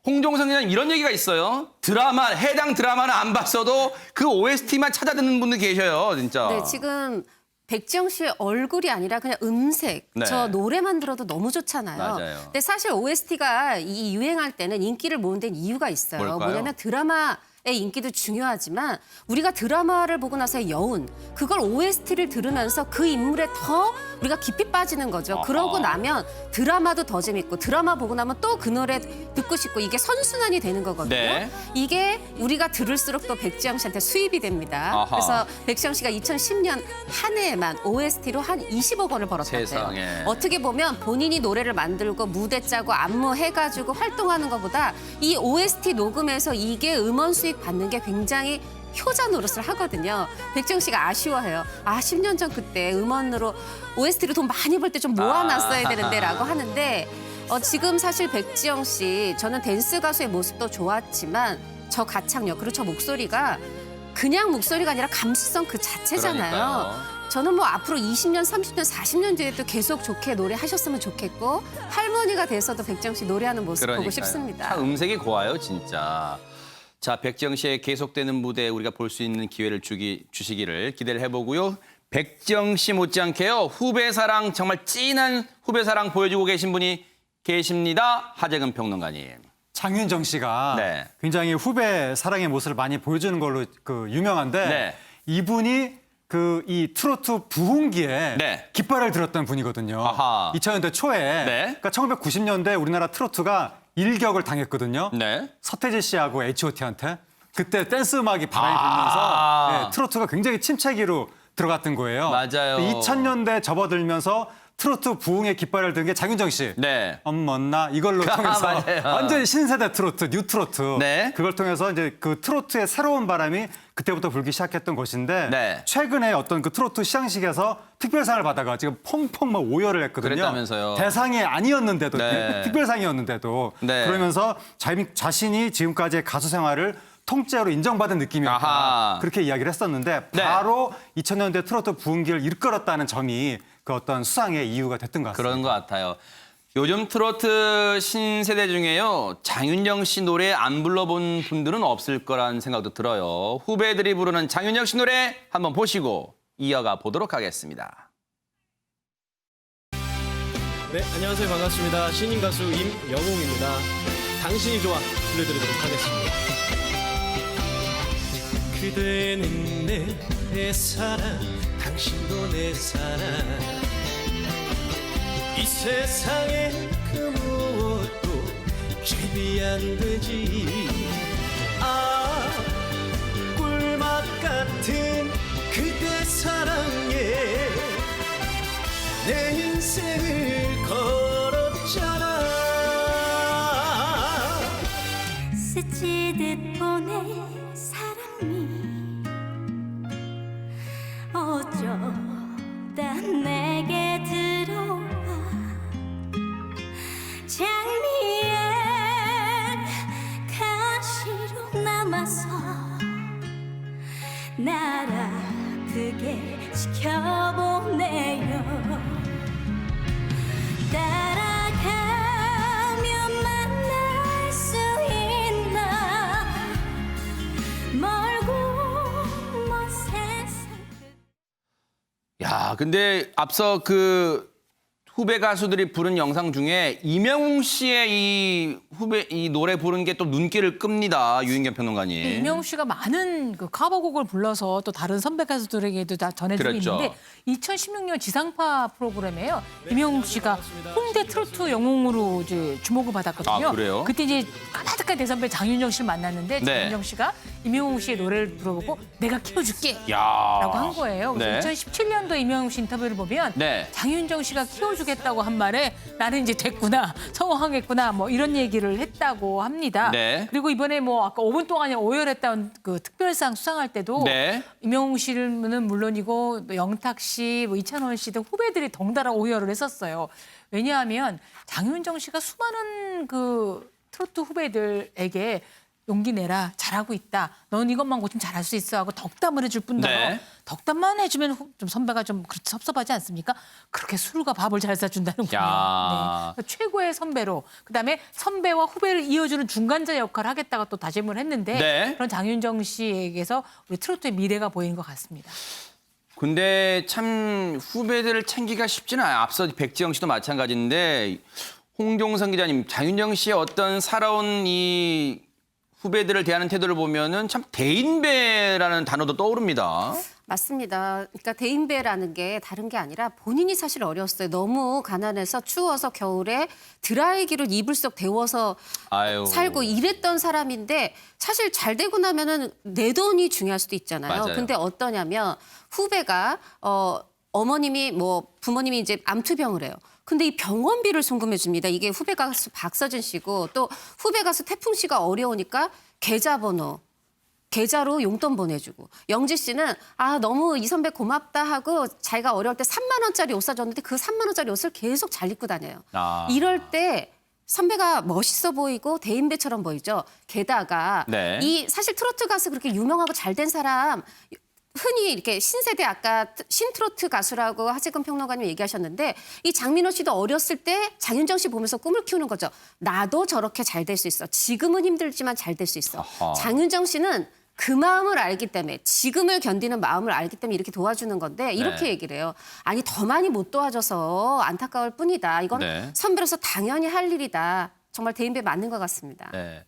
홍종선 기자님 이런 얘기가 있어요. 해당 드라마는 안 봤어도 그 OST만 찾아 듣는 분들 계셔요, 진짜. 네, 지금 백지영 씨의 얼굴이 아니라 그냥 음색, 네. 저 노래만 들어도 너무 좋잖아요. 맞아요. 근데 사실 OST가 이 유행할 때는 인기를 모은 데는 이유가 있어요. 뭘까요? 뭐냐면 드라마의 인기도 중요하지만 우리가 드라마를 보고 나서의 여운, 그걸 OST를 들으면서 그 인물에 더 우리가 깊이 빠지는 거죠. 아하. 그러고 나면 드라마도 더 재밌고 드라마 보고 나면 또 그 노래 듣고 싶고 이게 선순환이 되는 거거든요. 네. 이게 우리가 들을수록 또 백지영 씨한테 수입이 됩니다. 아하. 그래서 백지영 씨가 2010년 한 해에만 OST로 한 20억 원을 벌었대요. 세상에. 어떻게 보면 본인이 노래를 만들고 무대 짜고 안무 해가지고 활동하는 것보다 이 OST 녹음해서 이게 음원 수익 받는 게 굉장히 효자 노릇을 하거든요. 백지영 씨가 아쉬워해요. 10년 전 그때 음원으로 OST로 돈 많이 벌 때 좀 모아놨어야 되는데 라고 하는데 지금 사실 백지영 씨 저는 댄스 가수의 모습도 좋았지만 저 가창력 그리고 저 목소리가 그냥 목소리가 아니라 감수성 그 자체잖아요. 그러니까요. 저는 뭐 앞으로 20년, 30년, 40년 뒤에도 계속 좋게 노래하셨으면 좋겠고 할머니가 돼서도 백지영 씨 노래하는 모습 보고 그러니까요. 싶습니다. 참 음색이 고와요, 진짜. 자, 백지영 씨의 계속되는 무대 우리가 볼 수 있는 기회를 주시기를 기대를 해보고요. 백지영 씨 못지않게요. 후배 사랑, 정말 찐한 후배 사랑 보여주고 계신 분이 계십니다. 하재근 평론가님. 장윤정 씨가 네. 굉장히 후배 사랑의 모습을 많이 보여주는 걸로 유명한데 네. 이분이 이 트로트 부흥기에 네. 깃발을 들었던 분이거든요. 아하. 2000년대 초에 네. 그러니까 1990년대 우리나라 트로트가 일격을 당했거든요. 네. 서태지 씨하고 H.O.T한테 그때 댄스 음악이 바람이 아. 불면서 트로트가 굉장히 침체기로 들어갔던 거예요. 맞아요. 2000년대 접어들면서 트로트 부흥의 깃발을 든 게 장윤정 씨. 네. 엄먼나 이걸로 통해서 맞아요. 완전히 신세대 트로트, 뉴 트로트. 네. 그걸 통해서 이제 그 트로트의 새로운 바람이 그때부터 불기 시작했던 것인데 네. 최근에 어떤 그 트로트 시상식에서 특별상을 받아가 지금 펑펑 막 오열을 했거든요. 그랬다면서요. 대상이 아니었는데도 네. 특별상이었는데도 네. 그러면서 자신이 지금까지의 가수 생활을 통째로 인정받은 느낌이었다. 아하. 그렇게 이야기를 했었는데 네. 바로 2000년대 트로트 부흥기를 이끌었다는 점이 그 어떤 수상의 이유가 됐던 것 같습니다. 그런 것 같아요. 요즘 트로트 신세대 중에요. 장윤정 씨 노래 안 불러본 분들은 없을 거라는 생각도 들어요. 후배들이 부르는 장윤정 씨 노래 한번 보시고 이어가 보도록 하겠습니다. 네, 안녕하세요. 반갑습니다. 신인 가수 임영웅입니다. 당신이 좋아 들려드리도록 하겠습니다. 그대는 내 사랑, 당신도 내 사랑. 이 세상에 그 무엇도 제비 안 되지. 꿀맛 같은 그대 사랑에 내 인생을 걸었잖아. 스치듯 보낸 사랑이 어쩌다 내게 들어와 장미엔 가시로 남아서 날 아프게 지켜보네요. 따라가면 만날 수 있나 멀고 먼 세상. 야, 근데 앞서 그 후배 가수들이 부른 영상 중에 이명웅 씨의 이 노래 부른 게 또 눈길을 끕니다. 유인경 평론가님. 이명웅 씨가 많은 그 커버곡을 불러서 또 다른 선배 가수들에게도 다 전해주고 그랬죠. 있는데 2016년 지상파 프로그램에요. 이명웅 씨가 홍대 트로트 영웅으로 이제 주목을 받았거든요. 아, 그래요? 그때 이제 까마득한 대선배 장윤정 씨를 만났는데 네. 장윤정 씨가 이명웅 씨의 노래를 들어보고 내가 키워줄게. 야. 라고 한 거예요. 그래서 네. 2017년도 이명웅 씨 인터뷰를 보면 네. 장윤정 씨가 키워주겠다고 한 말에 나는 이제 됐구나, 성공하겠구나 뭐 이런 얘기를 했다고 합니다. 네. 그리고 이번에 뭐 아까 5분 동안에 오열했던 그 특별상 수상할 때도 네. 이명웅 씨는 물론이고 뭐 영탁 씨, 뭐 이찬원 씨 등 후배들이 덩달아 오열을 했었어요. 왜냐하면 장윤정 씨가 수많은 그 트로트 후배들에게 용기 내라. 잘하고 있다. 넌 이것만 고치면 잘할 수 있어 하고 덕담을 해줄 뿐더러 네. 덕담만 해주면 좀 선배가 좀 그렇게 섭섭하지 않습니까? 그렇게 술과 밥을 잘 사준다는군요. 야. 네. 최고의 선배로 그다음에 선배와 후배를 이어주는 중간자 역할을 하겠다가 또 다짐을 했는데 네. 그런 장윤정 씨에게서 우리 트로트의 미래가 보이는 것 같습니다. 근데 참 후배들을 챙기기가 쉽지는 않아요. 앞서 백지영 씨도 마찬가지인데 홍종선 기자님, 장윤정 씨의 어떤 살아온 이 후배들을 대하는 태도를 보면은 참 대인배라는 단어도 떠오릅니다. 맞습니다. 그러니까 대인배라는 게 다른 게 아니라 본인이 사실 어렸어요. 너무 가난해서 추워서 겨울에 드라이기를 이불 속 데워서 아유. 살고 이랬던 사람인데 사실 잘 되고 나면은 내 돈이 중요할 수도 있잖아요. 맞아요. 근데 어떠냐면 후배가 어머님이 뭐 부모님이 이제 암투병을 해요. 근데 이 병원비를 송금해 줍니다. 이게 후배 가수 박서진 씨고 또 후배 가수 태풍 씨가 어려우니까 계좌번호 계좌로 용돈 보내주고 영지 씨는 아 너무 이 선배 고맙다 하고 자기가 어려울 때 3만 원짜리 옷 사줬는데 그 3만 원짜리 옷을 계속 잘 입고 다녀요. 아. 이럴 때 선배가 멋있어 보이고 대인배처럼 보이죠. 게다가 네. 이 사실 트로트 가수 그렇게 유명하고 잘 된 사람 흔히 이렇게 신세대 아까 신트로트 가수라고 하재근 평론가님 얘기하셨는데 이 장민호 씨도 어렸을 때 장윤정 씨 보면서 꿈을 키우는 거죠. 나도 저렇게 잘 될 수 있어. 지금은 힘들지만 잘 될 수 있어. 아하. 장윤정 씨는 그 마음을 알기 때문에 지금을 견디는 마음을 알기 때문에 이렇게 도와주는 건데 이렇게 네. 얘기를 해요. 아니 더 많이 못 도와줘서 안타까울 뿐이다. 이건 네. 선배로서 당연히 할 일이다. 정말 대인배 맞는 것 같습니다. 네.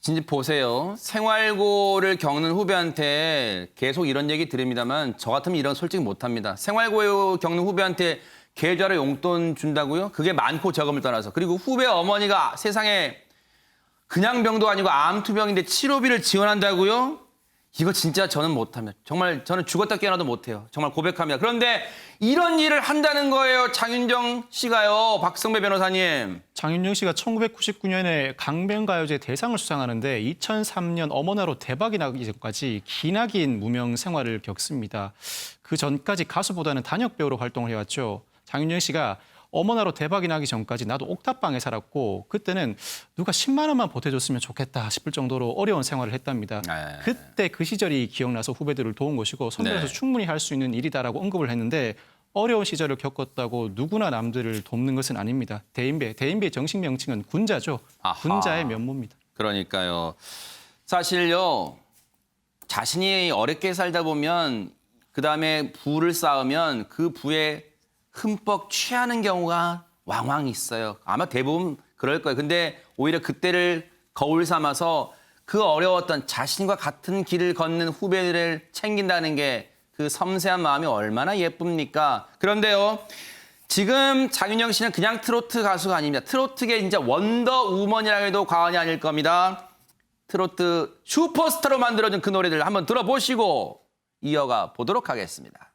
진짜 보세요. 생활고를 겪는 후배한테 계속 이런 얘기 드립니다만 저 같으면 이런 솔직히 못합니다. 생활고 겪는 후배한테 계좌로 용돈 준다고요? 그게 많고 적음을 떠나서. 그리고 후배 어머니가 세상에 그냥 병도 아니고 암투병인데 치료비를 지원한다고요? 이거 진짜 저는 못합니다. 정말 저는 죽었다 깨어나도 못해요. 정말 고백합니다. 그런데 이런 일을 한다는 거예요. 장윤정 씨가요. 박성배 변호사님. 장윤정 씨가 1999년에 강변가요제 대상을 수상하는데 2003년 어머나로 대박이 나기 전까지 기나긴 무명 생활을 겪습니다. 그 전까지 가수보다는 단역 배우로 활동을 해왔죠. 장윤정 씨가 어머나로 대박이 나기 전까지 나도 옥탑방에 살았고 그때는 누가 10만 원만 보태줬으면 좋겠다 싶을 정도로 어려운 생활을 했답니다. 네. 그때 그 시절이 기억나서 후배들을 도운 것이고 선배로서 네. 충분히 할 수 있는 일이다라고 언급을 했는데 어려운 시절을 겪었다고 누구나 남들을 돕는 것은 아닙니다. 대인배의 정식 명칭은 군자죠. 아하. 군자의 면모입니다. 그러니까요. 사실요. 자신이 어렵게 살다 보면 그다음에 부를 쌓으면 그 부에 흠뻑 취하는 경우가 왕왕 있어요. 아마 대부분 그럴 거예요. 근데 오히려 그때를 거울 삼아서 그 어려웠던 자신과 같은 길을 걷는 후배들을 챙긴다는 게 그 섬세한 마음이 얼마나 예쁩니까? 그런데요. 지금 장윤정 씨는 그냥 트로트 가수가 아닙니다. 트로트계 진짜 원더우먼이라고 해도 과언이 아닐 겁니다. 트로트 슈퍼스타로 만들어준 그 노래들 한번 들어보시고 이어가 보도록 하겠습니다.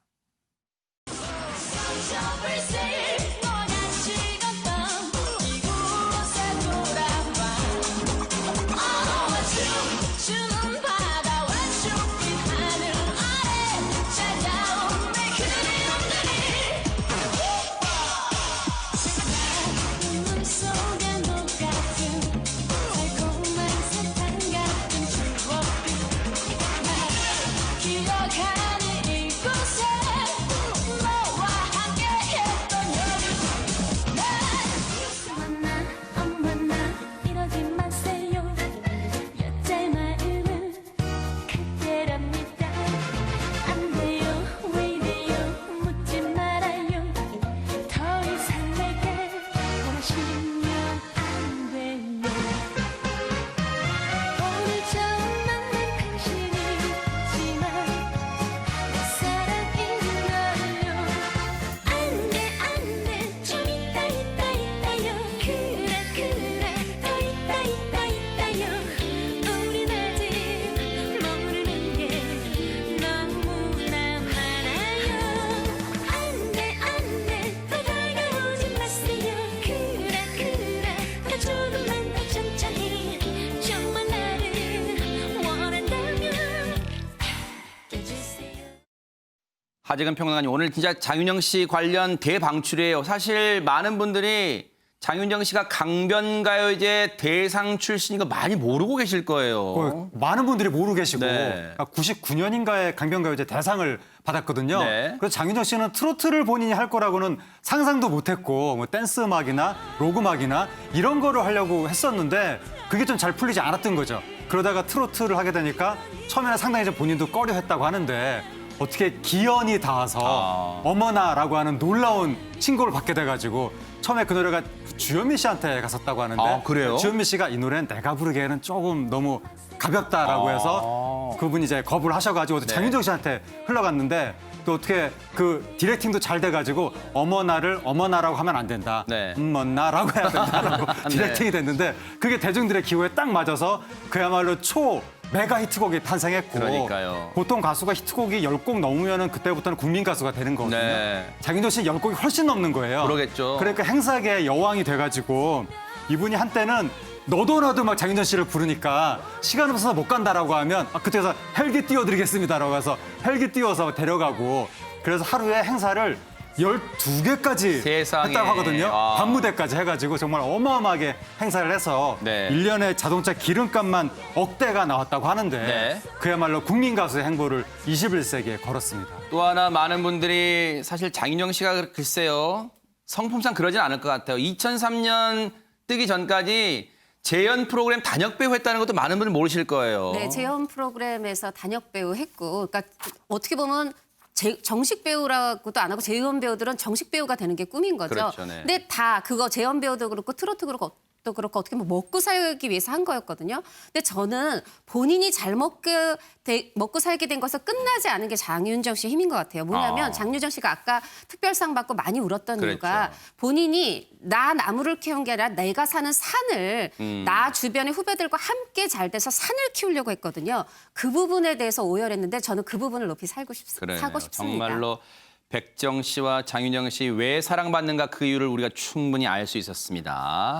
하재근 평론가님, 오늘 진짜 장윤정 씨 관련 대방출이에요. 사실 많은 분들이 장윤정 씨가 강변가요제 대상 출신인 거 많이 모르고 계실 거예요. 많은 분들이 모르고 계시고 네. 99년인가에 강변가요제 대상을 받았거든요. 네. 그래서 장윤정 씨는 트로트를 본인이 할 거라고는 상상도 못했고 뭐 댄스 음악이나 록 음악이나 이런 거를 하려고 했었는데 그게 좀 잘 풀리지 않았던 거죠. 그러다가 트로트를 하게 되니까 처음에는 상당히 좀 본인도 꺼려했다고 하는데 어떻게 기연이 닿아서 어머나라고 하는 놀라운 신고를 받게 돼가지고 처음에 그 노래가 주현미 씨한테 갔었다고 하는데 아, 그래요? 주현미 씨가 이 노래는 내가 부르기에는 조금 너무 가볍다라고 해서 그분이 이제 거부를 하셔가지고 장윤정 씨한테 흘러갔는데 또 어떻게 그 디렉팅도 잘 돼가지고 어머나를 어머나라고 하면 안 된다. 네. 어머나라고 해야 된다라고 네. 디렉팅이 됐는데 그게 대중들의 기호에 딱 맞아서 그야말로 메가 히트곡이 탄생했고 그러니까요. 보통 가수가 히트곡이 10곡 넘으면 그때부터는 국민 가수가 되는 거거든요. 네. 장윤정 씨는 10곡이 훨씬 넘는 거예요. 그러겠죠. 그러니까 행사계의 여왕이 돼가지고 이분이 한때는 너도 나도 막 장윤정 씨를 부르니까 시간 없어서 못 간다라고 하면 그때서 헬기 띄워드리겠습니다라고 해서 헬기 띄워서 데려가고 그래서 하루에 행사를 12개까지 세상에. 했다고 하거든요. 아. 밤무대까지 해가지고 정말 어마어마하게 행사를 해서 네. 1년에 자동차 기름값만 억대가 나왔다고 하는데 네. 그야말로 국민 가수의 행보를 21세기에 걸었습니다. 또 하나 많은 분들이 사실 장윤정 씨가 글쎄요. 성품상 그러진 않을 것 같아요. 2003년 뜨기 전까지 재연 프로그램 단역 배우 했다는 것도 많은 분들 모르실 거예요. 네, 재연 프로그램에서 단역 배우 했고, 그러니까 어떻게 보면 정식 배우라고도 안 하고 재연 배우들은 정식 배우가 되는 게 꿈인 거죠. 그렇죠, 네. 근데 다 그거 재연 배우도 그렇고 트로트 그렇고 또 그렇고 어떻게 보면 먹고 살기 위해서 한 거였거든요. 근데 저는 본인이 잘 먹고 살게 된 것은 끝나지 않은 게 장윤정 씨의 힘인 것 같아요. 뭐냐면 장윤정 씨가 아까 특별상 받고 많이 울었던 그랬죠. 이유가 본인이 나 나무를 키운 게 아니라 내가 사는 산을 나 주변의 후배들과 함께 잘 돼서 산을 키우려고 했거든요. 그 부분에 대해서 오열했는데 저는 그 부분을 높이 사고 싶습니다. 정말로 백정 씨와 장윤정 씨 왜 사랑받는가 그 이유를 우리가 충분히 알 수 있었습니다.